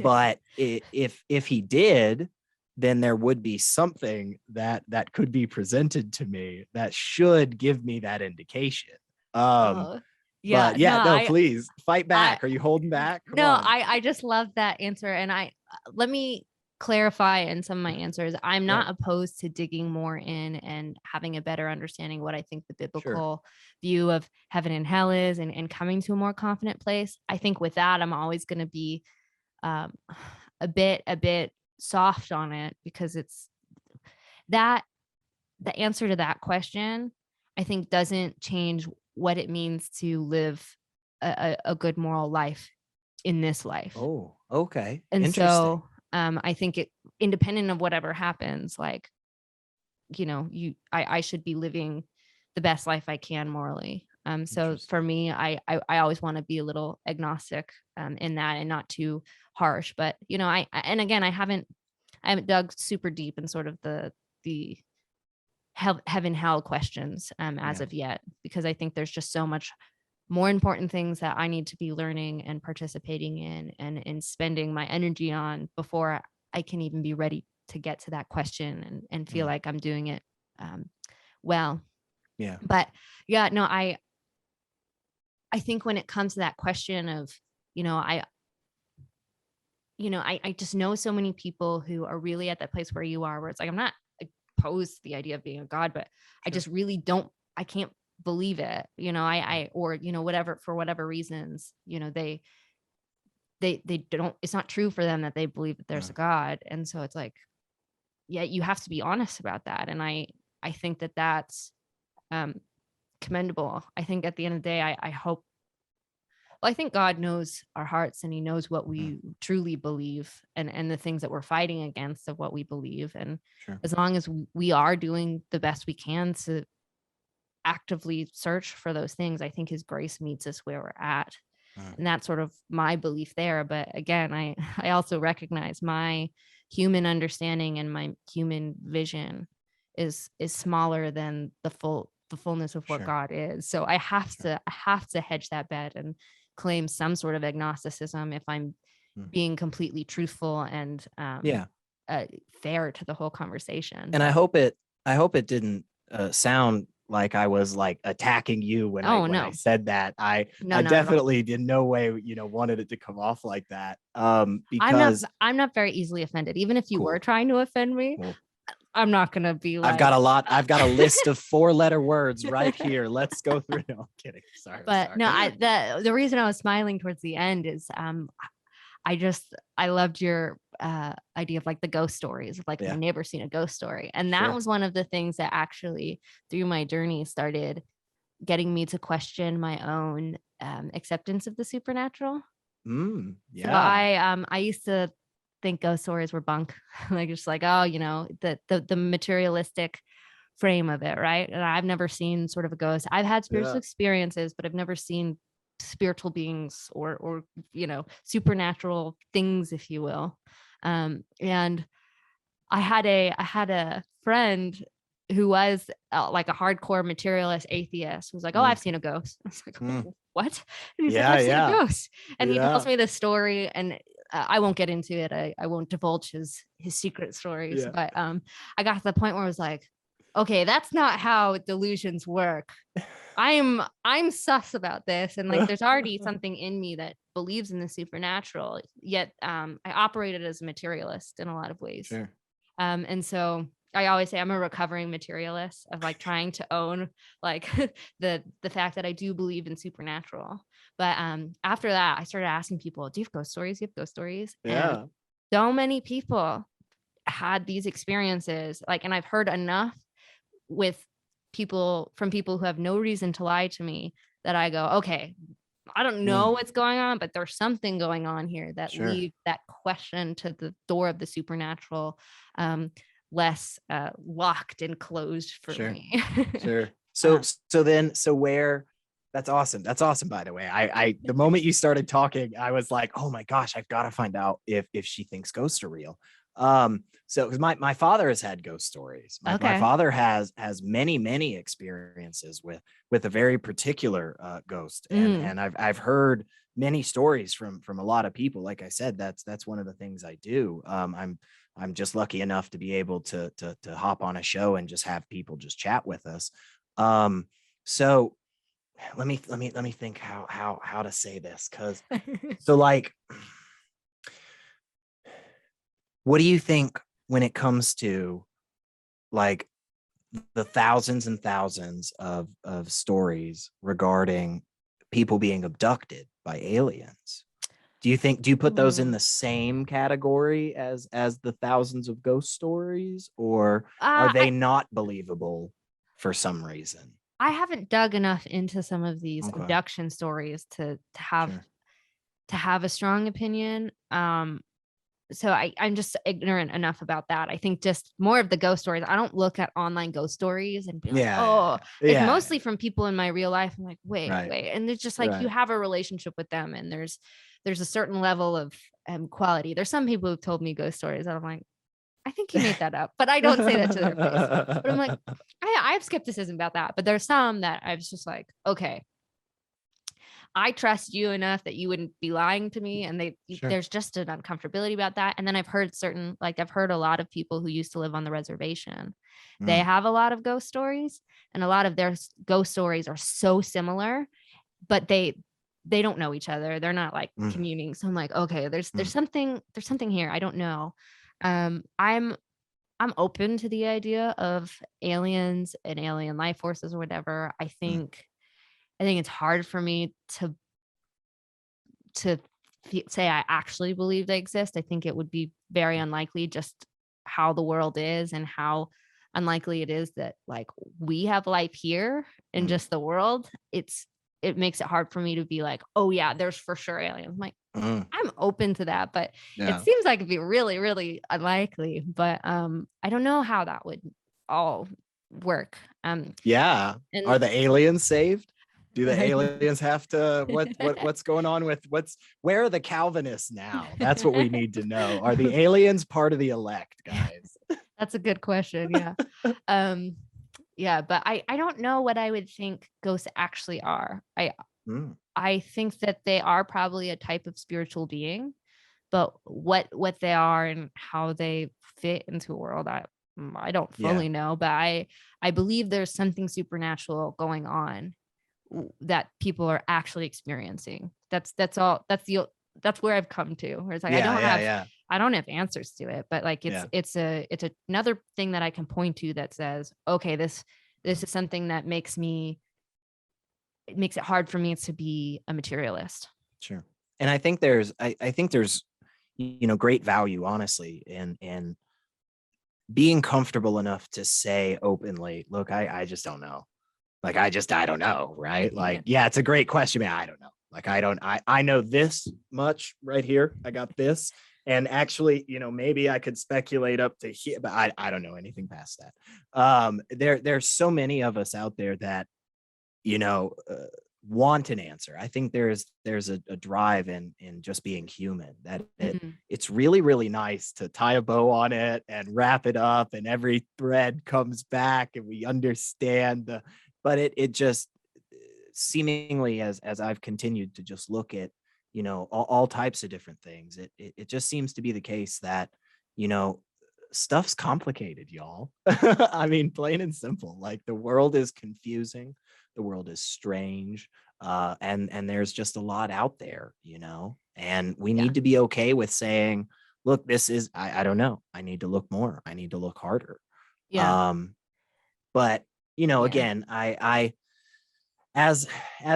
But if he did, then there would be something that could be presented to me that should give me that indication. Oh, yeah. But No, yeah, no, please fight I, back. Are you holding back? Come no, on. I just love that answer. And let me clarify in some of my answers. I'm Yeah, not opposed to digging more in and having a better understanding what I think the sure. biblical view of heaven and hell is, and coming to a more confident place. I think with that, I'm always going to be um, a bit soft on it, because it's that the answer to that question, I think, doesn't change what it means to live a good moral life in this life. Oh, okay. And Interesting. so I think it, independent of whatever happens, like, I should be living the best life I can morally. So for Interesting. me, I always want to be a little agnostic in that, and not too harsh. But and again, I haven't dug super deep in sort of the heaven hell questions as Yeah. of yet, because I think there's just so much more important things that I need to be learning and participating in, and spending my energy on, before I can even be ready to get to that question, and feel Mm, like I'm doing it well. yeah. But yeah, no, I think when it comes to that question of, I I just know so many people who are really at that place where you are, where it's like, I'm not opposed to the idea of being a God, but I Sure. just really don't, I can't believe it. Or, whatever, for whatever reasons, they don't, it's not true for them that they believe that there's Uh, a God. And so it's like, yeah, you have to be honest about that. And I think that that's um commendable. I think at the end of the day, I hope, well, I think God knows our hearts, and he knows what mm, we truly believe, and the things that we're fighting against of what we believe. And sure. as long as we are doing the best we can to actively search for those things, I think his grace meets us where we're at. Uh, And that's sort of my belief there. But again, I also recognize my human understanding and my human vision is smaller than the fullness of what sure. God is. So Sure. I have to hedge that bet and claim some sort of agnosticism if I'm Mm. being completely truthful and Yeah. uh, fair to the whole conversation. And I But hope it didn't sound like I was like attacking you when I oh no, said that. no, I not at all. definitely in no way, wanted it to come off like that. Because I'm not very easily offended. Even if you were cool, trying to offend me, cool. I'm not gonna be like, I've got a list of 4-letter words right here. Let's go through. No, I'm kidding. Sorry. but no, the reason I was smiling towards the end is I loved your idea of like the ghost stories, like my neighbor seen a ghost story. And that was one of the things that actually through my journey started getting me to question my own acceptance of the supernatural. Yeah. So I used to think ghost stories were bunk. Like just like, oh, you know, the materialistic frame of it, right? And I've never seen sort of a ghost. I've had spiritual experiences, but I've never seen spiritual beings or you know, supernatural things, if you will. And I had a friend who was like a hardcore materialist atheist, who was like, oh, I've seen a ghost. I was like, what? And he's like, I've seen a ghost. And he tells me this story, and I won't get into it. I won't divulge his secret stories. But I got to the point where I was like, okay, that's not how delusions work. I'm sus about this. And like there's already something in me that believes in the supernatural, yet I operated as a materialist in a lot of ways. And so I always say I'm a recovering materialist of like trying to own like the fact that I do believe in supernatural. But after that, I started asking people, do you have ghost stories? Do you have ghost stories? And so many people had these experiences, like, and I've heard enough with people who have no reason to lie to me that I go, okay, I don't know what's going on, but there's something going on here that leaves that question to the door of the supernatural less locked and closed for me. So where, that's awesome. That's awesome. By the way, I the moment you started talking, I was like, oh my gosh, I've got to find out if she thinks ghosts are real. So because my father has had ghost stories. My father has many experiences with a very particular ghost, and I've heard many stories from a lot of people. Like I said, that's one of the things I do. I'm just lucky enough to be able to hop on a show and just have people just chat with us. So let me think how to say this, because so like, what do you think when it comes to like the thousands and thousands of stories regarding people being abducted by aliens? Do you put those in the same category as the thousands of ghost stories, or are they not believable for some reason? I haven't dug enough into some of these abduction stories to have a strong opinion. So I'm just ignorant enough about that. I think just more of the ghost stories. I don't look at online ghost stories and be like, it's mostly from people in my real life. I'm like, wait. And it's just like, you have a relationship with them, and there's a certain level of quality. There's some people who've told me ghost stories that I'm like, I think you made that up, but I don't say that to their face. But I'm like, I have skepticism about that. But there's some that I was just like, okay, I trust you enough that you wouldn't be lying to me. And there's just an uncomfortability about that. And then I've heard I've heard a lot of people who used to live on the reservation. They have a lot of ghost stories, and a lot of their ghost stories are so similar, but they don't know each other. They're not like communing. So I'm like, okay, there's something here. I don't know. I'm open to the idea of aliens and alien life forces or whatever. I think it's hard for me to say I actually believe they exist. I think it would be very unlikely, just how the world is and how unlikely it is that like we have life here in just the world. It makes it hard for me to be like, oh yeah, there's for sure aliens. I'm like, I'm open to that, but it seems like it'd be really, really unlikely. But I don't know how that would all work. Are the aliens saved? Do the aliens have to what's going on with where are the Calvinists now? That's what we need to know. Are the aliens part of the elect, guys? That's a good question. Yeah. But I don't know what I would think ghosts actually are. I think that they are probably a type of spiritual being, but what they are and how they fit into a world, I don't fully know, but I believe there's something supernatural going on that people are actually experiencing. That's all. That's where I've come to. Where it's like I don't have I don't have answers to it, but like Yeah. it's another thing that I can point to that says, okay, this is something that it makes it hard for me to be a materialist. Sure. And I think there's great value, honestly, in being comfortable enough to say openly, look, I just don't know. Like, I don't know. Right. Like, yeah, it's a great question, man. I don't know. Like, I know this much right here. I got this. And actually, maybe I could speculate up to here, but I don't know anything past that. There's so many of us out there that, you know, uh, want an answer. I think there's a drive in just being human, that Mhm. it's really, really nice to tie a bow on it and wrap it up, and every thread comes back and we understand but it just seemingly, as I've continued to just look at, all types of different things, it just seems to be the case that, you know, stuff's complicated, y'all. I mean, plain and simple. Like, the world is confusing, the world is strange, and there's just a lot out there, and we Yeah. need to be okay with saying, look, this is, I don't know, I need to look more, I need to look harder. Yeah. um but Yeah. again, I as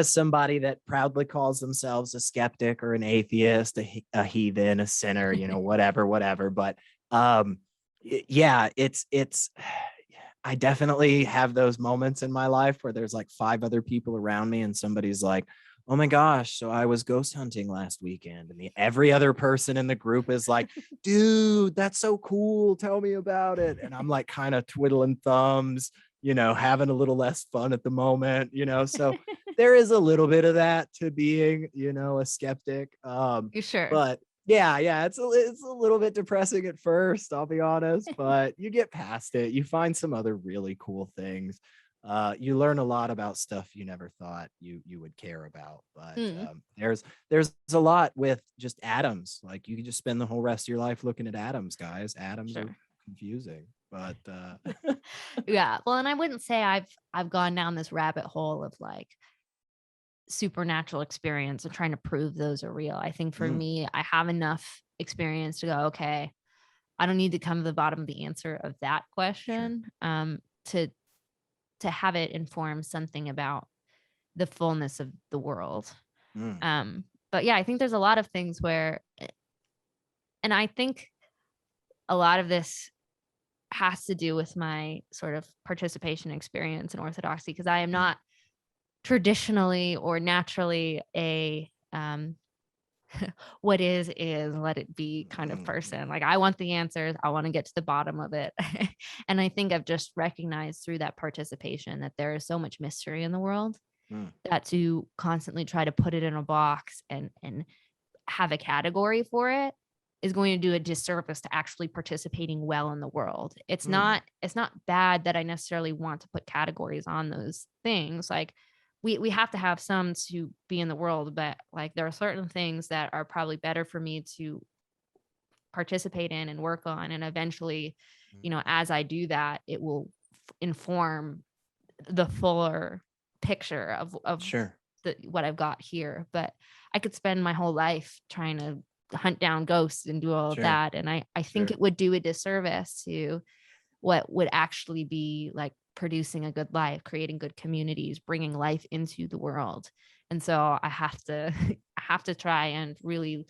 somebody that proudly calls themselves a skeptic or an atheist, a heathen, a sinner, whatever. But yeah, it's I definitely have those moments in my life where there's like 5 other people around me and somebody's like, oh my gosh, so I was ghost hunting last weekend, and every other person in the group is like, dude, that's so cool, tell me about it. And I'm like kind of twiddling thumbs, having a little less fun at the moment, so there is a little bit of that to being, a skeptic. You sure? But yeah, it's a little bit depressing at first, I'll be honest, but you get past it. You find some other really cool things. You learn a lot about stuff you never thought you would care about. But Mm. there's a lot with just atoms. Like, you can just spend the whole rest of your life looking at atoms, guys. Atoms are Sure. confusing, but Yeah. Well, and I wouldn't say I've gone down this rabbit hole of like supernatural experience and trying to prove those are real. I think for mm, me, I have enough experience to go, okay, I don't need to come to the bottom of the answer of that sure. question to have it inform something about the fullness of the world. Mm, But yeah, I think there's a lot of things where, and I think a lot of this has to do with my sort of participation experience in orthodoxy, because I am mm, not traditionally or naturally a what is let it be kind of mm, person. Like, I want the answers, I want to get to the bottom of it. And I think I've just recognized through that participation that there is so much mystery in the world mm, that to constantly try to put it in a box and have a category for it is going to do a disservice to actually participating well in the world. mm, It's not bad that I necessarily want to put categories on those things. Like, we have to have some to be in the world, but like there are certain things that are probably better for me to participate in and work on, and eventually, mm. as I do that, it will inform the fuller picture of Sure. what I've got here. But I could spend my whole life trying to hunt down ghosts and do all of Sure. that. And I think Sure. it would do a disservice to what would actually be like producing a good life, creating good communities, bringing life into the world. And so I have to I have to try and really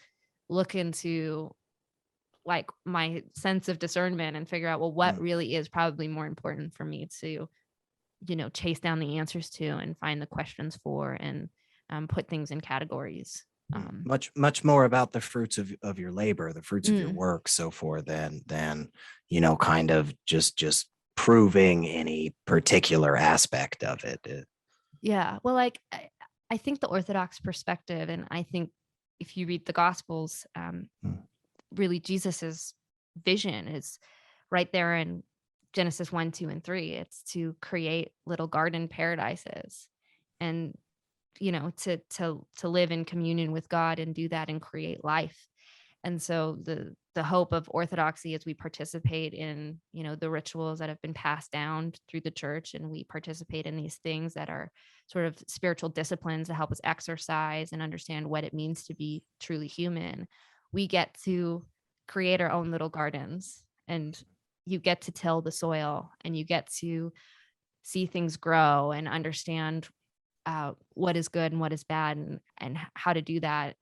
look into like my sense of discernment and figure out, well, what Mm, really is probably more important for me to chase down the answers to and find the questions for, and put things in categories. mm. Um, Much more about the fruits of your labor, the fruits of your mm, work, so forth, than kind of just proving any particular aspect of it. yeah. Well, like I think the Orthodox perspective, and I think if you read the Gospels, Mm, really Jesus's vision is right there in Genesis 1, 2, and 3. It's to create little garden paradises, and to live in communion with God and do that and create life. And so the hope of orthodoxy is we participate in, the rituals that have been passed down through the church, and we participate in these things that are sort of spiritual disciplines to help us exercise and understand what it means to be truly human. We get to create our own little gardens, and you get to till the soil, and you get to see things grow and understand what is good and what is bad, and how to do that,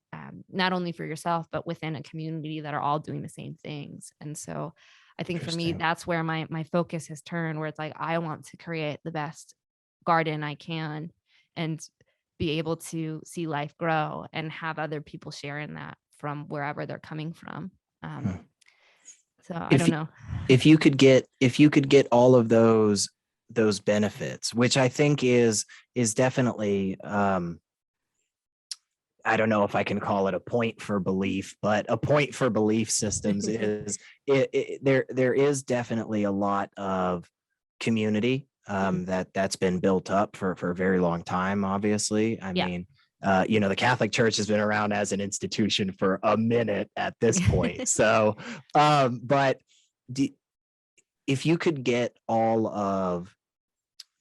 not only for yourself, but within a community that are all doing the same things. And so I think for me, that's where my focus has turned, where it's like, I want to create the best garden I can and be able to see life grow and have other people share in that from wherever they're coming from. So I don't know. If you could get all of those benefits, which I think is definitely, I don't know if I can call it a point for belief, but a point for belief systems is there is definitely a lot of community that's been built up for a very long time. Obviously, I mean, the Catholic Church has been around as an institution for a minute at this point. So, but if you could get all of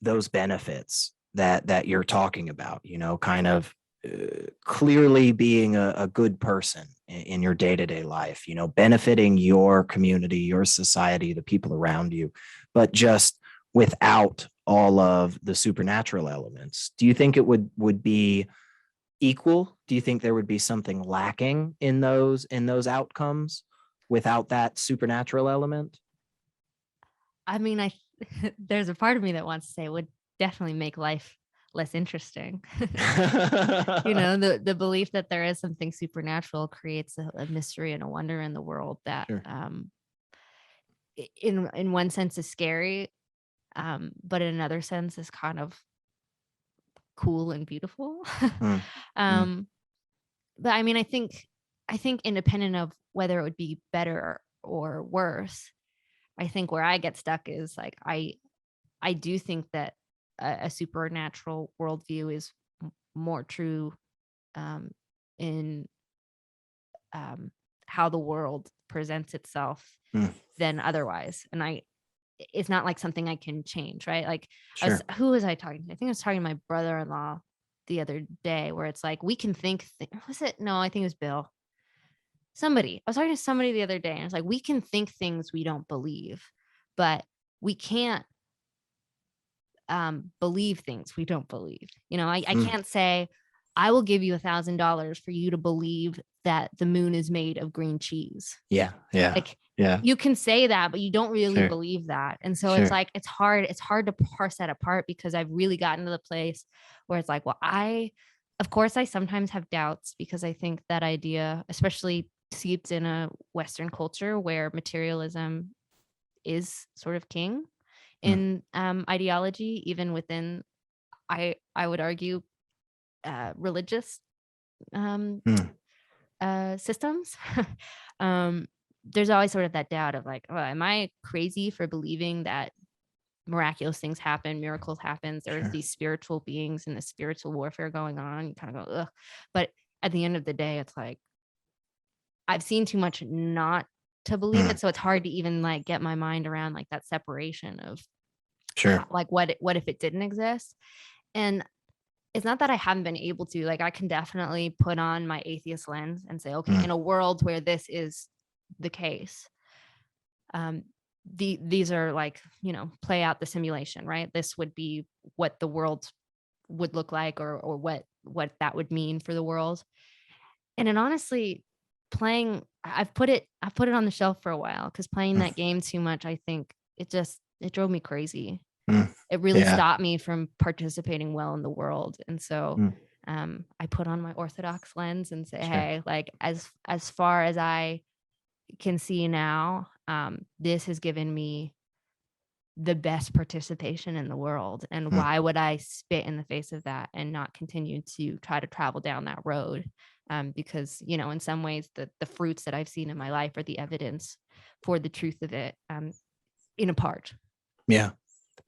those benefits that you're talking about, kind of clearly being a good person in your day-to-day life, benefiting your community, your society, the people around you, but just without all of the supernatural elements, do you think it would be equal? Do you think there would be something lacking in those outcomes without that supernatural element? I mean, there's a part of me that wants to say it would definitely make life less interesting. The belief that there is something supernatural creates a mystery and a wonder in the world that Sure. In one sense is scary, but in another sense is kind of cool and beautiful. But I mean, I think independent of whether it would be better or worse, I think where I get stuck is like, I do think that a supernatural worldview is more true in how the world presents itself than otherwise. And it's not like something I can change, right? Like, sure. Who was I talking to? I think I was talking to my brother-in-law the other day, where it's like, we can think, was it? No, I think it was Bill. I was talking to somebody the other day, and it's like, we can think things we don't believe, but we can't believe things we don't believe. I can't say, I will give you $1,000 for you to believe that the moon is made of green cheese. Yeah. Like, you can say that, but you don't really believe that. And so it's like, it's hard to parse that apart, because I've really gotten to the place where it's like, well, of course I sometimes have doubts, because I think that idea, especially seeps in a Western culture where materialism is sort of king in ideology, even within, I would argue, religious systems. There's always sort of that doubt of like, oh, am I crazy for believing that miraculous things happen, miracles happen, there's these spiritual beings and the spiritual warfare going on? You kind of go, ugh. But at the end of the day, it's like, I've seen too much not to believe it, so it's hard to even like get my mind around like that separation of like, what if it didn't exist? And it's not that I haven't been able to. Like, I can definitely put on my atheist lens and say, okay, in a world where this is the case, these are like, play out the simulation, right? This would be what the world would look like, or what that would mean for the world. And then honestly, I've put it on the shelf for a while, because playing that game too much, I think it drove me crazy. It really stopped me from participating well in the world. And so I put on my orthodox lens and say, hey, like, as far as I can see now, this has given me the best participation in the world. And why would I spit in the face of that and not continue to try to travel down that road? Because, in some ways, the fruits that I've seen in my life are the evidence for the truth of it, in a part. Yeah.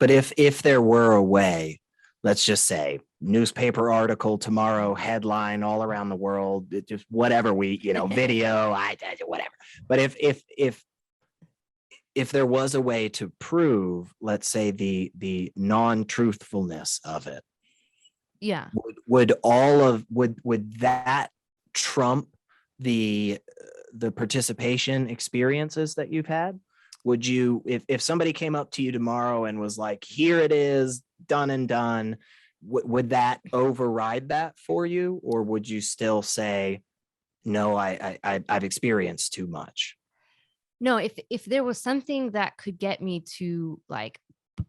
But if there were a way, let's just say newspaper article tomorrow, headline all around the world, just whatever video, whatever. But if there was a way to prove, let's say, the non-truthfulness of it, would that trump the the participation experiences that you've had? Would you, if somebody came up to you tomorrow and was like, here it is, done and done, would that override that for you? Or would you still say, no, I've experienced too much? No, if there was something that could get me to like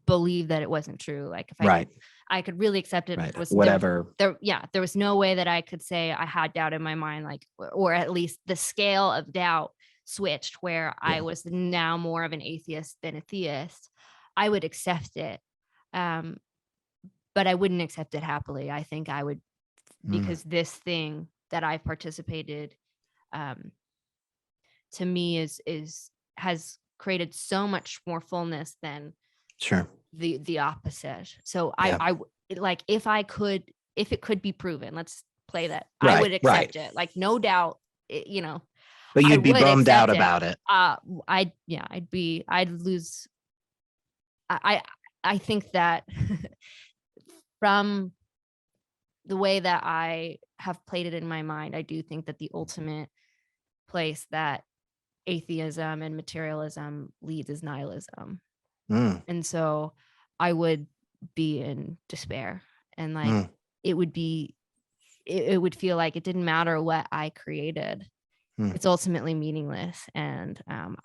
believe that it wasn't true, like if Right. I could really accept it. Right. Was Whatever. there was no way that I could say I had doubt in my mind, like, or at least the scale of doubt switched where I was now more of an atheist than a theist. I would accept it. Um, but I wouldn't accept it happily. I think I would, because this thing that I've participated, um, to me has created so much more fullness than Sure. the opposite. So Yeah. like if it could be proven, let's play that. I Right, would right. accept it. Like no doubt, But I you'd be would bummed out accept it. about it. I'd lose. I think that from the way that I have played it in my mind, I do think that the ultimate place that atheism and materialism leads is nihilism. Mm, And so I would be in despair, and like mm, it would be it would feel like it didn't matter what I created. mm, It's ultimately meaningless. And mm.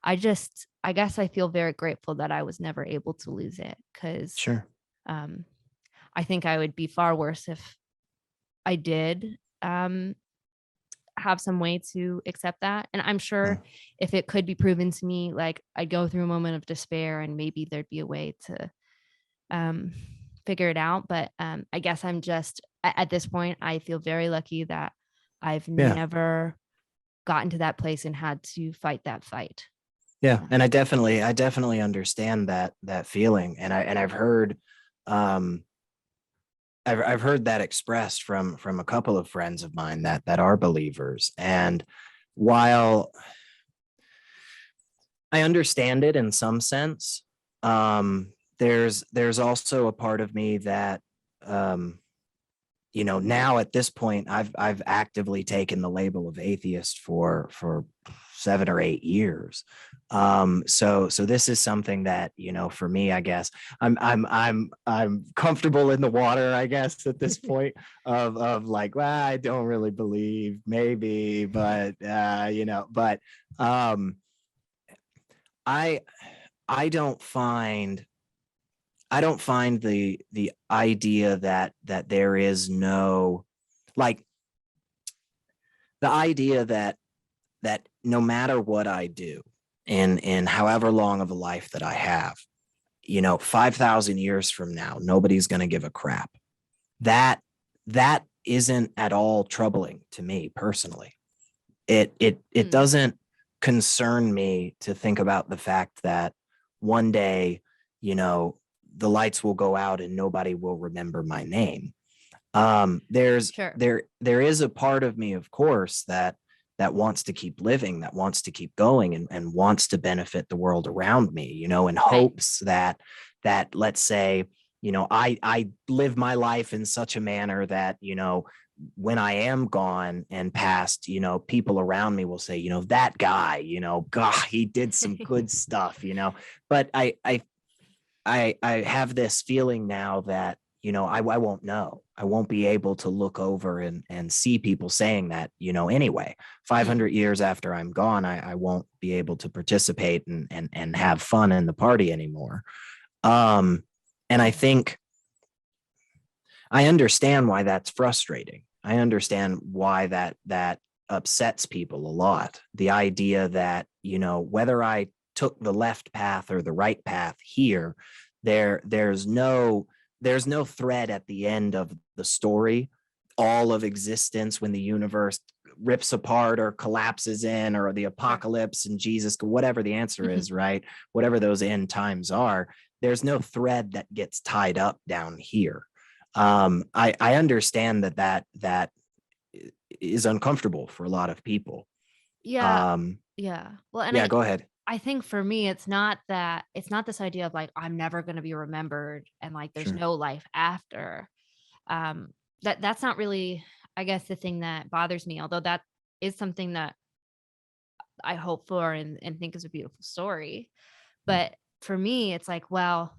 I guess I feel very grateful that I was never able to lose it, because Sure. um I think I would be far worse if I did have some way to accept that. And I'm sure Mm, if it could be proven to me, like I'd go through a moment of despair and maybe there'd be a way to um, figure it out. But I guess I'm just at this point, I feel very lucky that I've yeah. never gotten to that place and had to fight that fight. Yeah. And I definitely understand that feeling. And I've heard, um, I've heard that expressed from a couple of friends of mine that are believers. And while I understand it in some sense, there's also a part of me that, um, now at this point, I've actively taken the label of atheist for 7 or 8 years. So this is something that, for me, I guess I'm comfortable in the water, I guess, at this point of like, well, I don't really believe, maybe, but but um I I don't find the idea that there is no, like, the idea that no matter what I do in however long of a life that I have, 5,000 years from now, nobody's going to give a crap. That isn't at all troubling to me personally. It doesn't concern me to think about the fact that one day, you know, the lights will go out and nobody will remember my name. Sure. There is a part of me, of course, that wants to keep living, that wants to keep going, and wants to benefit the world around me, in hopes that let's say, I live my life in such a manner that, when I am gone and past, people around me will say, that guy, God, he did some good stuff, but I have this feeling now that, I won't know. I won't be able to look over and see people saying that, anyway. 500 years after I'm gone, I won't be able to participate and have fun in the party anymore. And I think I understand why that's frustrating. I understand why that upsets people a lot. The idea that, whether I took the left path or the right path here, there's no thread at the end of the story, all of existence, when the universe rips apart or collapses in, or the apocalypse and Jesus, whatever the answer is, right? Whatever those end times are, there's no thread that gets tied up down here. I understand that is uncomfortable for a lot of people. Yeah. Yeah. Well, and Yeah, go ahead. I think for me, it's not this idea of like, I'm never going to be remembered and like, there's Sure. no life after. That's not really, I guess, the thing that bothers me, although is something that I hope for and think is a beautiful story. But for me, it's like, well,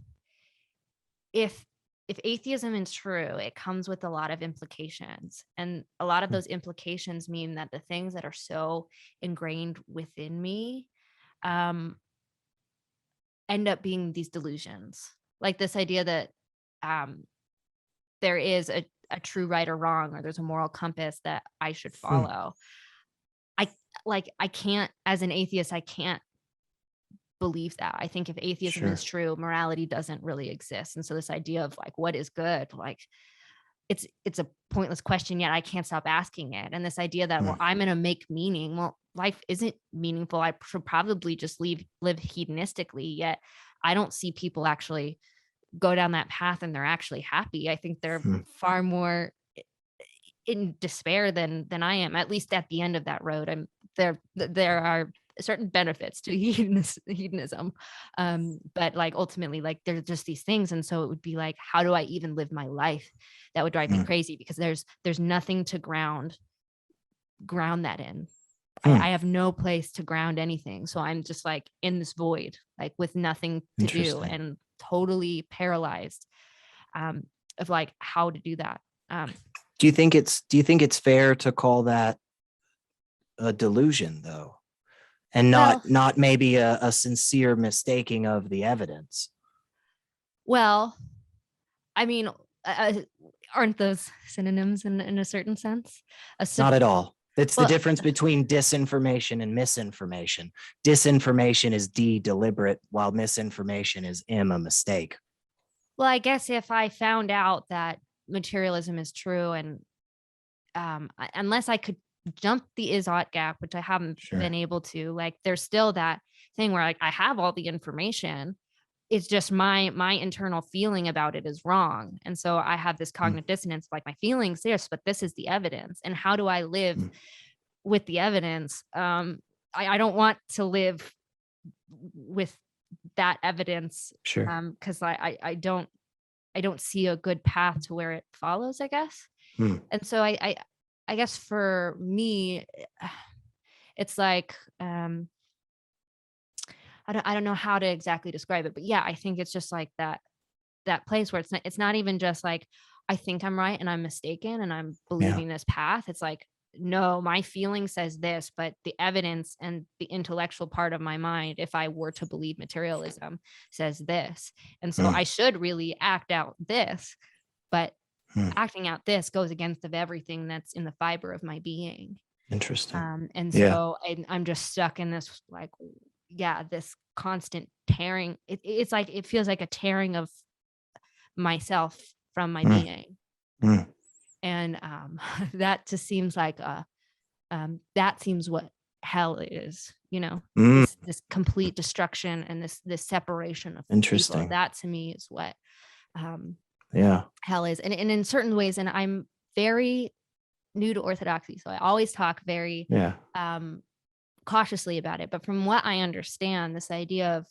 if atheism is true, it comes with a lot of implications. And a lot of those implications mean that the things that are so ingrained within me end up being these delusions. Like this idea that there is a true right or wrong, or there's a moral compass that I should follow. I can't, as an atheist, I can't believe that. I think if atheism is true, morality doesn't really exist. And so this idea of like, what is good? Like it's a pointless question, yet I can't stop asking it. And this idea that, well, I'm going to make meaning. Well, life isn't meaningful. I should probably just live hedonistically, yet I don't see people actually go down that path and they're actually happy. I think they're far more in despair than I am, at least at the end of that road. There are certain benefits to hedonism. But like ultimately, like there's just these things. And so it would be like, how do I even live my life? That would drive me crazy, because there's nothing to ground that in. I have no place to ground anything. So I'm just like in this void, like with nothing to do, and totally paralyzed of like how to do that. Do you think it's fair to call that a delusion, though, and not maybe a sincere mistaking of the evidence? Well, I mean, aren't those synonyms in a certain sense? Not at all. It's the difference between disinformation and misinformation. Disinformation is deliberate, while misinformation is a mistake. Well, I guess if I found out that materialism is true, and unless I could jump the is-ought gap, which I haven't been able to, like there's still that thing where like I have all the information. It's just my internal feeling about it is wrong. And so I have this cognitive dissonance, like my feelings, yes, but this is the evidence. And how do I live with the evidence? I don't want to live with that evidence. Because I don't see a good path to where it follows, I guess. And so I guess for me, it's like I don't know how to exactly describe it, but yeah, I think it's just like that place where it's not even just like I think I'm right and I'm mistaken and I'm believing this path. It's like, no, my feeling says this, but the evidence and the intellectual part of my mind, if I were to believe materialism, says this. And so I should really act out this, but acting out this goes against of everything that's in the fiber of my being. Interesting. And so I'm just stuck in this, like, this constant tearing. It's like, it feels like a tearing of myself from my being. And that just seems like that seems what hell is, this complete destruction and this separation of people. That to me is what hell is. And in certain ways, and I'm very new to orthodoxy, so I always talk very cautiously about it. But from what I understand, this idea of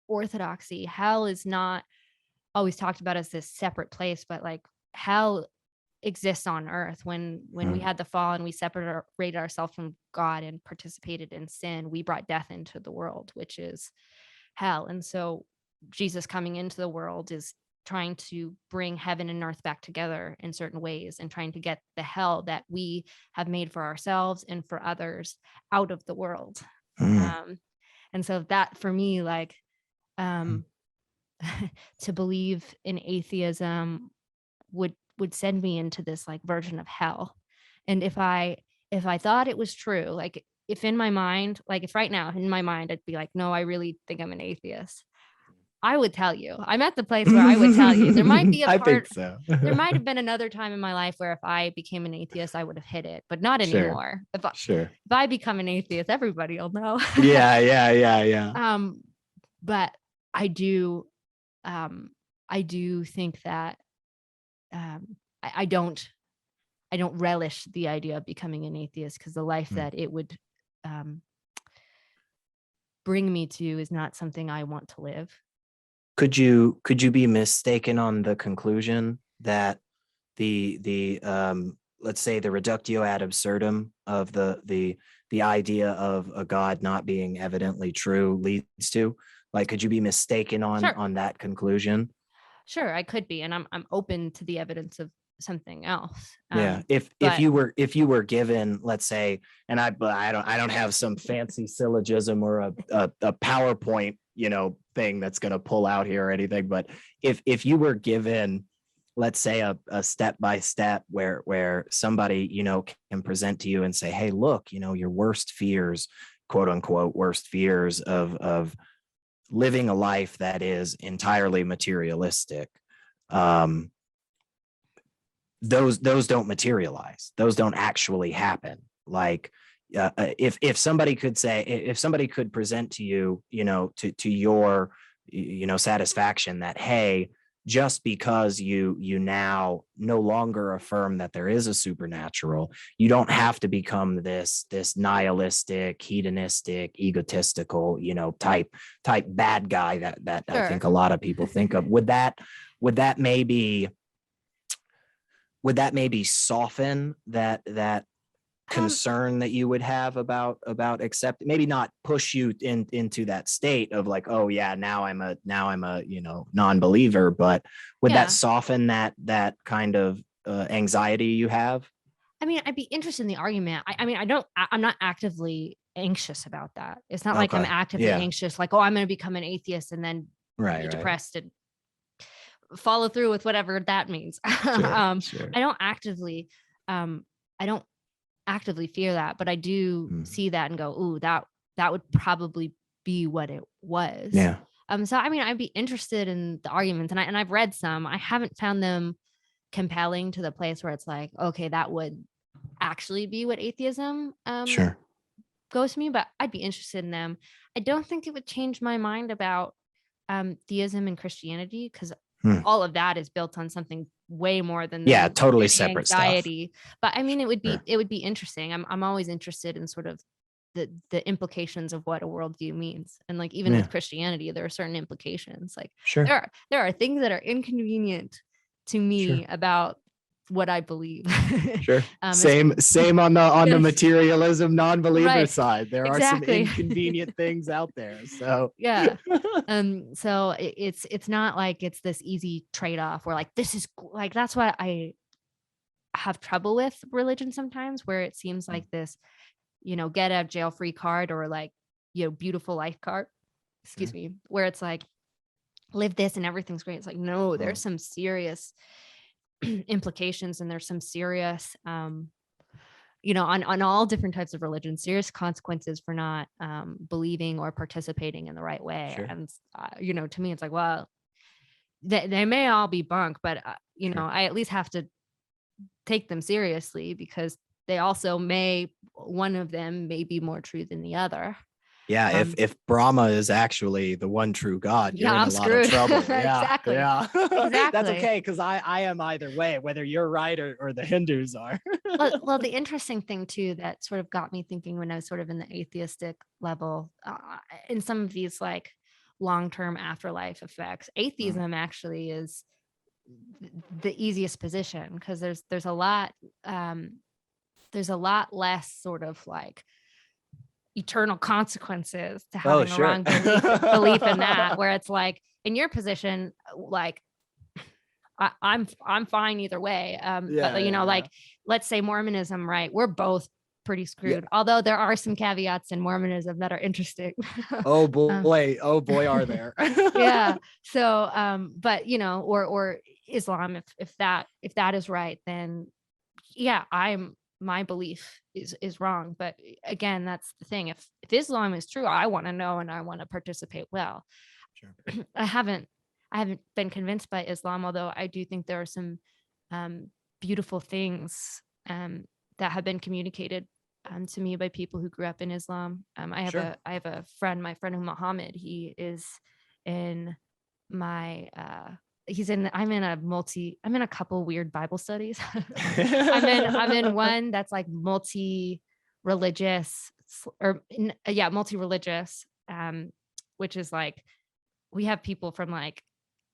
orthodoxy, hell is not always talked about as this separate place, but like hell exists on earth. When we had the fall and we separated ourselves from God and participated in sin, we brought death into the world, which is hell. And so Jesus coming into the world is trying to bring heaven and earth back together in certain ways, and trying to get the hell that we have made for ourselves and for others out of the world. And so that for me, like to believe in atheism would send me into this like version of hell. And if I thought it was true, like if in my mind, like if right now in my mind I'd be like, no, I really think I'm an atheist, I would tell you. I'm at the place where I would tell you. There might be a part. I think so. There might have been another time in my life where if I became an atheist, I would have hit it, but not anymore. If I become an atheist, everybody will know. Yeah. But I do think that I don't relish the idea of becoming an atheist, because the life that it would bring me to is not something I want to live. Could you be mistaken on the conclusion that the let's say, the reductio ad absurdum of the idea of a God not being evidently true leads to? Like, could you be mistaken Sure. on that conclusion? Sure, I could be, and I'm open to the evidence of something else. Yeah. If But if you were given, let's say, and I don't have some fancy syllogism or a PowerPoint, thing that's going to pull out here or anything, but if you were given, let's say, a step by step where somebody, can present to you and say, hey, look, your worst fears, quote unquote, worst fears of living a life that is entirely materialistic, those don't materialize. Those don't actually happen. Like, if somebody could say, if somebody could present to you, to your, satisfaction, that, hey, just because you now no longer affirm that there is a supernatural, you don't have to become this nihilistic, hedonistic, egotistical, type bad guy that I sure. think a lot of people think of. Would that maybe soften that concern that you would have about accept, maybe not push you into that state of like, oh yeah, now I'm a non-believer, but would that Yeah. soften that kind of anxiety you have? I mean, I'd be interested in the argument. I mean, I'm not actively anxious about that. It's not like I'm Okay. actively Yeah. anxious, like, oh, I'm going to become an atheist and then be Right. depressed and follow through with whatever that means. Sure. Sure. I don't actively, I don't actively fear that, but I do see that and go, ooh, that would probably be what it was. Yeah. So I mean, I'd be interested in the arguments, and I've read some. I haven't found them compelling to the place where it's like, okay, that would actually be what atheism Sure. goes to me, but I'd be interested in them. I don't think it would change my mind about theism and Christianity, because all of that is built on something way more than Yeah, totally getting separate stuff. anxiety. But I mean, it would be Sure. interesting. I'm always interested in sort of the implications of what a worldview means. And like even Yeah. with Christianity, there are certain implications. Like Sure. there are things that are inconvenient to me Sure. about what I believe. Sure. Same on the Yes. materialism non-believer Right. side. There are some Exactly. inconvenient things out there. So Yeah. So it's not like it's this easy trade-off where like this is like, that's what I have trouble with religion sometimes, where it seems like this, get out of jail free card, or like, beautiful life card, excuse Sure. me, where it's like, live this and everything's great. It's like, no, there's Mm. some serious implications, and there's some serious, on all different types of religion, serious consequences for not believing or participating in the right way. Sure. And, to me, it's like, well, they may all be bunk, but, Sure. I at least have to take them seriously, because they also one of them may be more true than the other. Yeah, if Brahma is actually the one true God, you're Yeah, in I'm a lot of screwed. trouble. Yeah, Exactly. yeah. That's Exactly. okay, because I am either way, whether you're right or the Hindus are. Well, the interesting thing too that sort of got me thinking when I was sort of in the atheistic level, in some of these like long-term afterlife effects, atheism actually is the easiest position, because there's a lot less sort of like eternal consequences to having a wrong belief in that, where it's like in your position, like I'm fine either way. But like, let's say Mormonism, right? We're both pretty screwed. Although there are some caveats in Mormonism that are interesting. Oh boy, are there? Yeah. So, but or Islam, if that is right, then yeah, my belief is wrong. But again, that's the thing. If Islam is true, I want to know and I want to participate. Well, Sure. I haven't been convinced by Islam, although I do think there are some beautiful things that have been communicated to me by people who grew up in Islam. I have a friend, my friend Muhammad. He is in my I'm in a couple weird Bible studies. I'm in one that's like multi-religious, multi-religious, which is like, we have people from like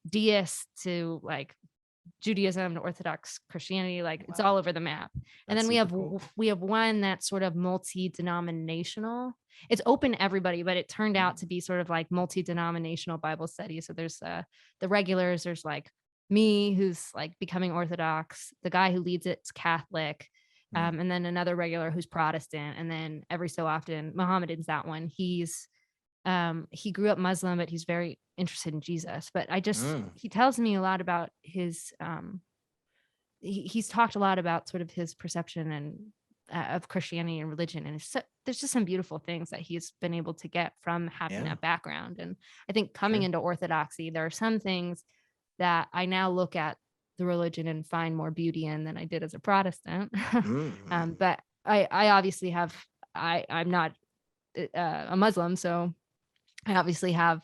deists to like Judaism and Orthodox Christianity, like it's Wow. all over the map. And That's then super cool. we have one that's sort of multi-denominational. It's open to everybody, but it turned out to be sort of like multi-denominational Bible study. So there's the regulars, there's like me who's like becoming Orthodox, the guy who leads it's Catholic, and then another regular who's Protestant, and then every so often Mohammedan's that one. He grew up Muslim, but he's very interested in Jesus. But he tells me a lot about his he's talked a lot about sort of his perception and of Christianity and religion, and there's just some beautiful things that he's been able to get from having that background. And I think coming into Orthodoxy, there are some things that I now look at the religion and find more beauty in than I did as a Protestant. But I obviously have I'm not a Muslim, so I obviously have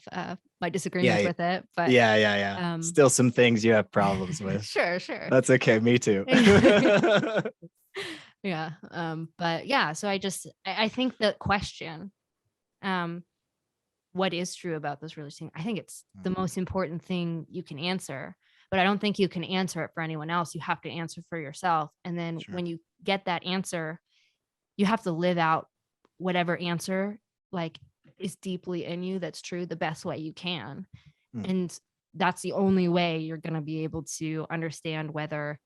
my disagreements with it. But Still some things you have problems with. Sure. That's okay. Me too. Yeah. But yeah, so I think the question, what is true about this religion? I think it's the most important thing you can answer, but I don't think you can answer it for anyone else. You have to answer for yourself. And then when you get that answer, you have to live out whatever answer like is deeply in you that's true the best way you can. And that's the only way you're going to be able to understand whether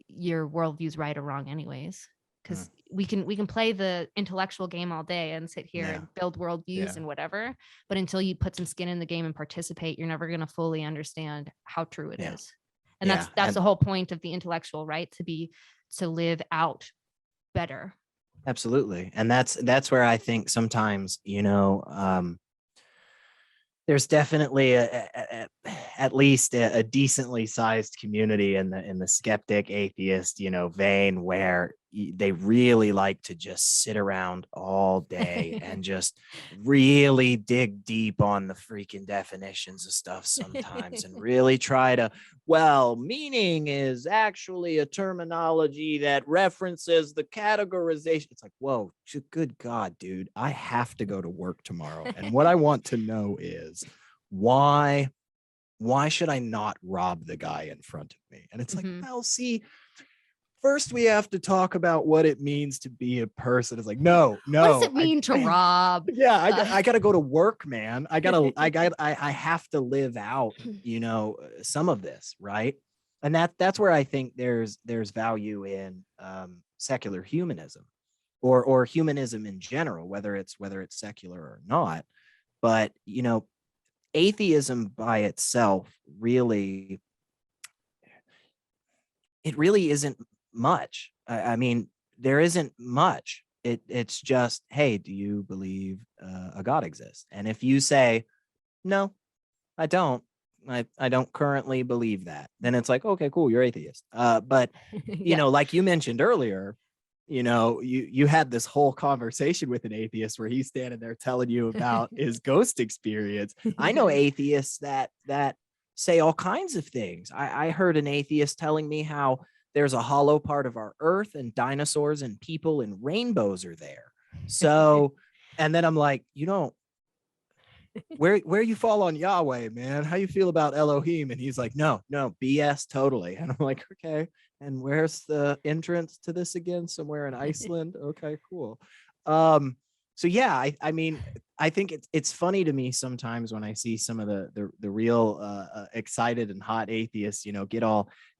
your worldview is right or wrong anyways. Because we can play the intellectual game all day and sit here and build worldviews and whatever, but until you put some skin in the game and participate, you're never going to fully understand how true it is. And that's the whole point of the intellectual, right? To live out better. Absolutely. And that's where I think sometimes, there's definitely at least a decently sized community in the skeptic atheist, vein, where they really like to just sit around all day and just really dig deep on the freaking definitions of stuff sometimes and really try to, meaning is actually a terminology that references the categorization. It's like, whoa, good God, dude, I have to go to work tomorrow. And what I want to know is why should I not rob the guy in front of me? And it's like, see, first we have to talk about what it means to be a person. It's like, no. What does it mean to rob? I gotta go to work, man. I have to live out, some of this, right? And that's where I think there's value in secular humanism or humanism in general, whether it's secular or not. But atheism by itself really isn't much. I mean, there isn't much. It's just, hey, do you believe a God exists? And if you say, no, I don't, I don't currently believe that, then it's like, okay, cool, you're atheist. But like you mentioned earlier, you had this whole conversation with an atheist where he's standing there telling you about his ghost experience. I know atheists that say all kinds of things. I heard an atheist telling me how there's a hollow part of our earth and dinosaurs and people and rainbows are there. So, and then I'm like, where you fall on Yahweh, man? How you feel about Elohim? And he's like, no, BS, totally. And I'm like, okay. And where's the entrance to this again? Somewhere in Iceland. Okay, cool. So yeah, I mean, I think it's funny to me sometimes when I see some of the real excited and hot atheists,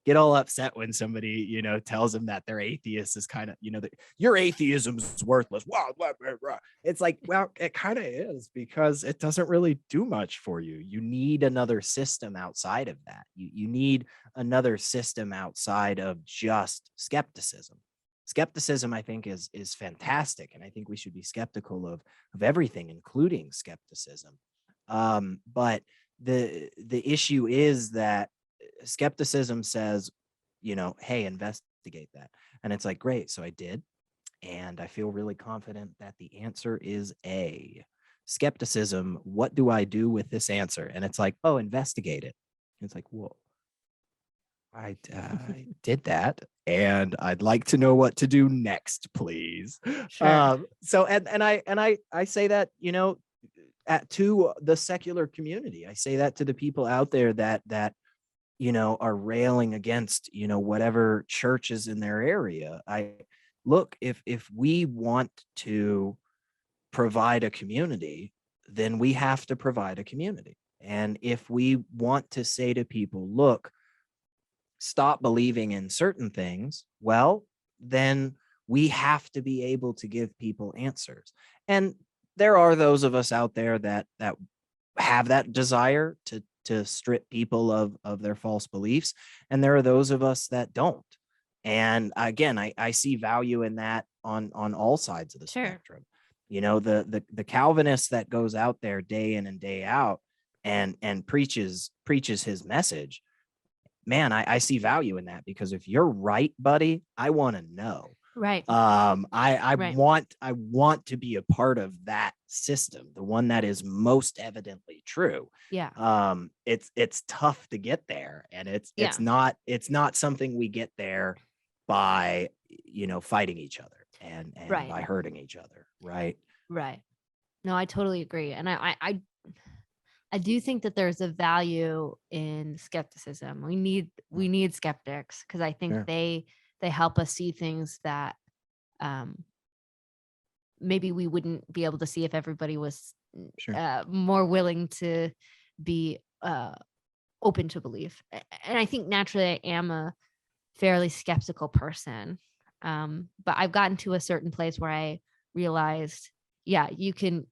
get all upset when somebody, tells them that their atheist is kind of, that your atheism's worthless. Wow, blah, blah, blah. It's like, well, it kind of is, because it doesn't really do much for you. You need another system outside of that. You need another system outside of just skepticism. Skepticism, I think, is fantastic, and I think we should be skeptical of everything, including skepticism. But the issue is that skepticism says, hey, investigate that, and it's like, great, so I did, and I feel really confident that the answer is A. Skepticism, what do I do with this answer? And it's like, oh, investigate it. And it's like, whoa. I did that, and I'd like to know what to do next, please. Sure. So and I say that, to the secular community. I say that to the people out there that are railing against, whatever church is in their area. Look, if we want to provide a community, then we have to provide a community. And if we want to say to people, look, stop believing in certain things, well, then we have to be able to give people answers. And there are those of us out there that have that desire to strip people of their false beliefs, and there are those of us that don't. And again, I see value in that on all sides of the Sure. spectrum. The Calvinist that goes out there day in and day out and preaches his message, man, I see value in that, because if you're right, buddy, I want to know. Right. I Right. want to be a part of that system, the one that is most evidently true. Yeah. It's tough to get there, and it's Yeah. not something we get there by fighting each other and Right. by hurting each other, right? Right. No, I totally agree. And I do think that there's a value in skepticism. We need skeptics, because I think Sure. they help us see things that maybe we wouldn't be able to see if everybody was Sure. more willing to be open to belief. And I think naturally I am a fairly skeptical person. But I've gotten to a certain place where I realized, yeah, you can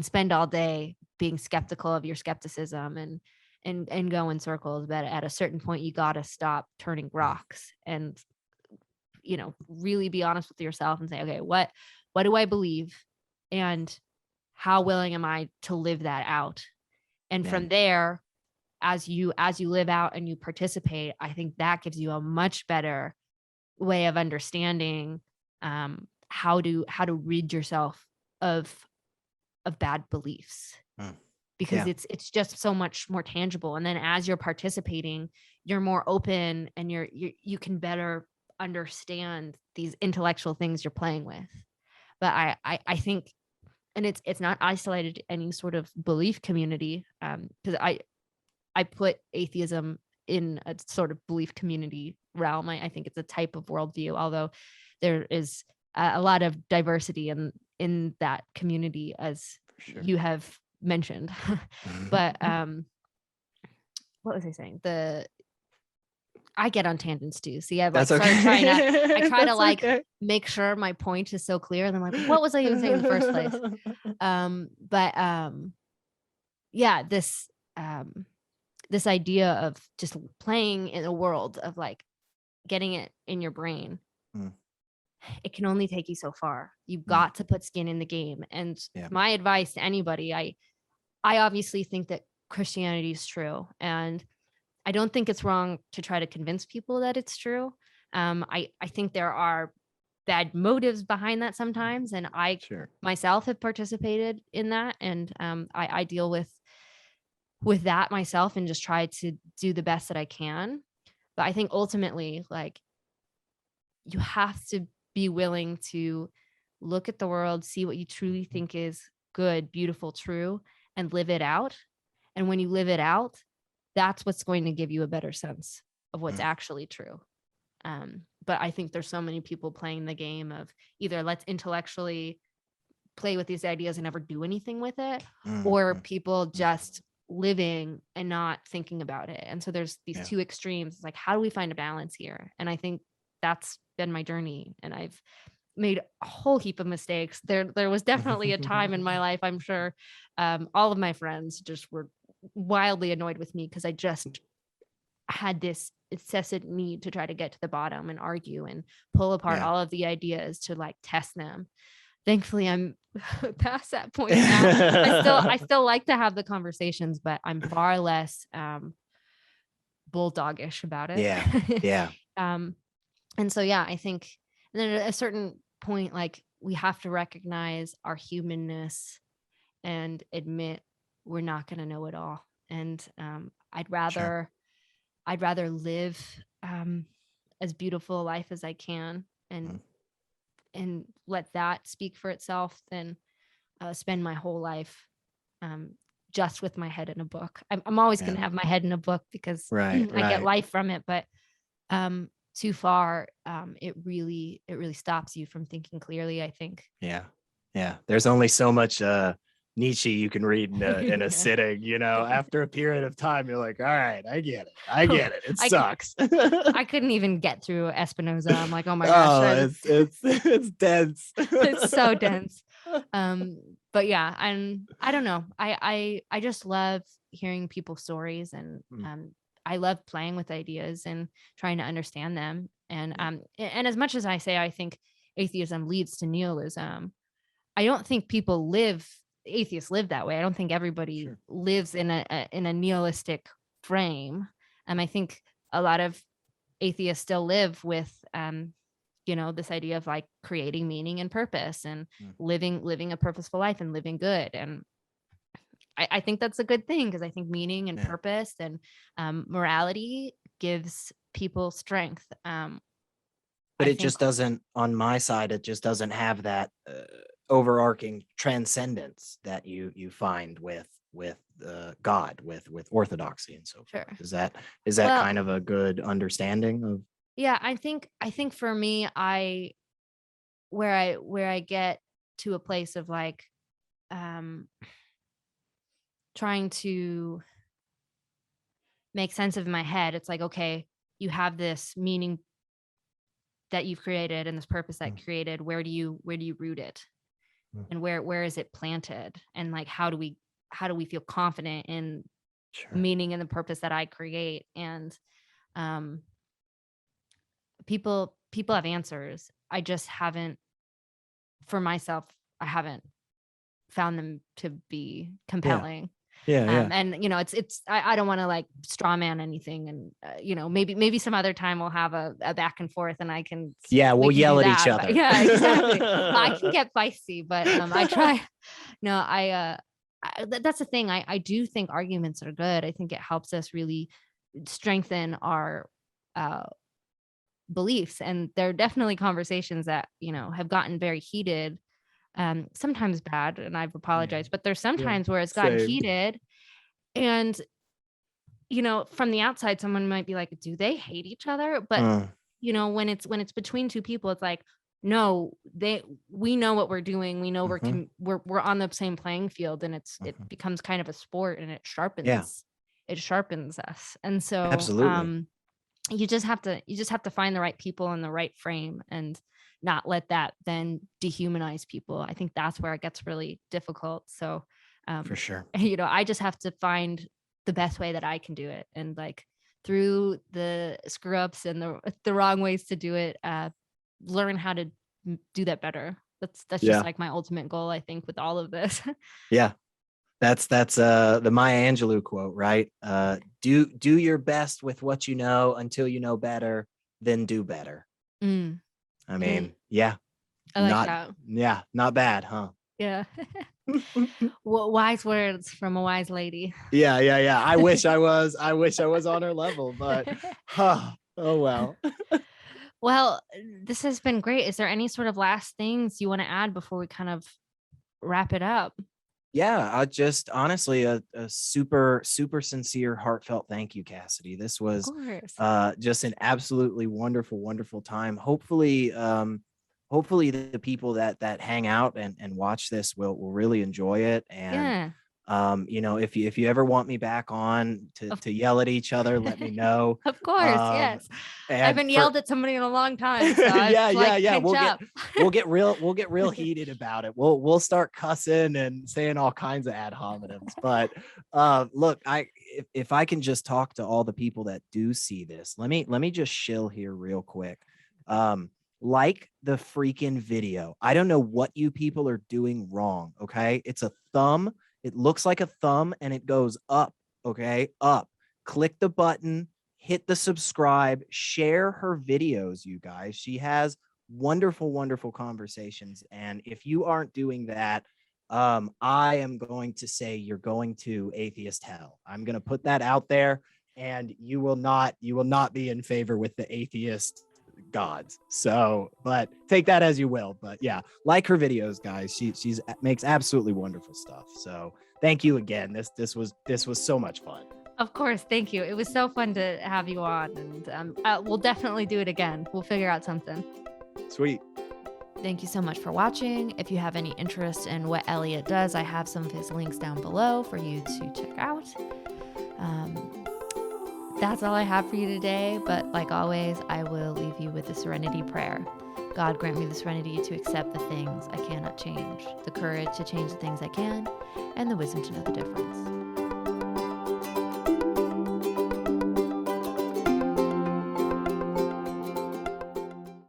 spend all day being skeptical of your skepticism and go in circles, but at a certain point you got to stop turning rocks and really be honest with yourself and say, okay, what do I believe, and how willing am I to live that out? And from Man. there, as you live out and you participate, I think that gives you a much better way of understanding how to rid yourself of bad beliefs, because Yeah. it's just so much more tangible. And then as you're participating, you're more open, and you can better understand these intellectual things you're playing with. But I think, and it's not isolated to any sort of belief community, because I put atheism in a sort of belief community realm. I think it's a type of worldview, although there is a lot of diversity in that community, as For sure. you have mentioned. But what was I saying? I get on tangents too. See, I've like That's started trying to okay. That's like okay. make sure my point is so clear. And I'm like, what was I even saying in the first place? But yeah, this idea of just playing in a world of like getting it in your brain, it can only take you so far. You've got to put skin in the game. And Yeah. my advice to anybody, I obviously think that Christianity is true, and I don't think it's wrong to try to convince people that it's true. I think there are bad motives behind that sometimes, and I Sure. myself have participated in that, and I deal with that myself and just try to do the best that I can. But I think ultimately, like, you have to be willing to look at the world, see what you truly think is good, beautiful, true, and live it out. And when you live it out, that's what's going to give you a better sense of what's actually true. But I think there's so many people playing the game of either let's intellectually play with these ideas and never do anything with it, or people just living and not thinking about it. And so there's these two extremes. It's like, how do we find a balance here? And I think that's been my journey, and I've made a whole heap of mistakes. There was definitely a time in my life, I'm sure all of my friends just were wildly annoyed with me because I just had this incessant need to try to get to the bottom and argue and pull apart all of the ideas to like test them. Thankfully, I'm past that point now. I still like to have the conversations, but I'm far less bulldogish about it. Yeah. And so, yeah, I think, and then at a certain point, like, we have to recognize our humanness and admit we're not going to know it all. And I'd rather live as beautiful a life as I can, and let that speak for itself than spend my whole life just with my head in a book. I'm always going to have my head in a book because I get life from it, but too far, it really stops you from thinking clearly, I think. Yeah, there's only so much Nietzsche you can read in a sitting, you know. After a period of time, you're like, all right, I get it. It sucks. I couldn't even get through Espinoza. I'm like, oh my gosh, it's dense. It's so dense. But yeah, and I don't know. I just love hearing people's stories, and I love playing with ideas and trying to understand them. And as much as I say I think atheism leads to nihilism, I don't think atheists live that way. I don't think everybody lives in a nihilistic frame. I think a lot of atheists still live with this idea of like creating meaning and purpose and living a purposeful life and living good. And I think that's a good thing, because I think meaning and purpose and morality gives people strength. But it just doesn't, on my side, it just doesn't have that overarching transcendence that you find with God, with orthodoxy and so forth. Is that kind of a good understanding of? Yeah, I think for me, where I get to a place of like trying to make sense of in my head, it's like, okay, you have this meaning that you've created and this purpose that created. Where do you root it, and where is it planted, and like how do we feel confident in meaning and the purpose that I create? And people have answers. I just haven't, for myself, I haven't found them to be compelling. And it's I don't want to like straw man anything, and maybe some other time we'll have a back and forth, and I can we'll yell at each other. Yeah, exactly. I can get feisty, but I try. No, that's the thing. I do think arguments are good. I think it helps us really strengthen our beliefs, and there are definitely conversations that have gotten very heated, sometimes bad, and I've apologized, but there's sometimes where it's gotten heated, and from the outside someone might be like, do they hate each other? But when it's between two people, it's like, no, we know what we're doing, we know we're on the same playing field, and it becomes kind of a sport, and it sharpens us. And so absolutely. you just have to find the right people in the right frame, and not let that then dehumanize people. I think that's where it gets really difficult. So for sure, I just have to find the best way that I can do it, and like through the screw ups and the wrong ways to do it, learn how to do that better. That's just like my ultimate goal, I think, with all of this. That's the Maya Angelou quote, right? Do your best with what you know until you know better, then do better. I mean, I like that. Yeah, not bad, huh? Yeah. Wise words from a wise lady. Yeah. I wish I was on her level, but oh well. Well, this has been great. Is there any sort of last things you want to add before we kind of wrap it up? Yeah, I just honestly a super sincere, heartfelt thank you, Cassidy. This was just an absolutely wonderful time. Hopefully the people that hang out and watch this will really enjoy it. And if you ever want me back on to yell at each other, let me know. Of course, yes. I haven't yelled at somebody in a long time. So we'll get real heated about it. We'll start cussing and saying all kinds of ad hominems. But look, if I can just talk to all the people that do see this, let me just shill here real quick. Like the freaking video. I don't know what you people are doing wrong. Okay, it's a thumb. It looks like a thumb and it goes up. Okay, up. Click the button, hit the subscribe, share her videos, you guys. She has wonderful conversations. And if you aren't doing that, I am going to say you're going to atheist hell. I'm going to put that out there, and you will not be in favor with the atheist gods. So, but take that as you will. But yeah, like her videos, guys. She's makes absolutely wonderful stuff. So thank you again. This was so much fun. Of course. Thank you. It was so fun to have you on, and we'll definitely do it again. We'll figure out something. Sweet. Thank you so much for watching. If you have any interest in what Elliot does, I have some of his links down below for you to check out. That's all I have for you today, but like always, I will leave you with the serenity prayer. God, grant me the serenity to accept the things I cannot change, the courage to change the things I can, and the wisdom to know the difference.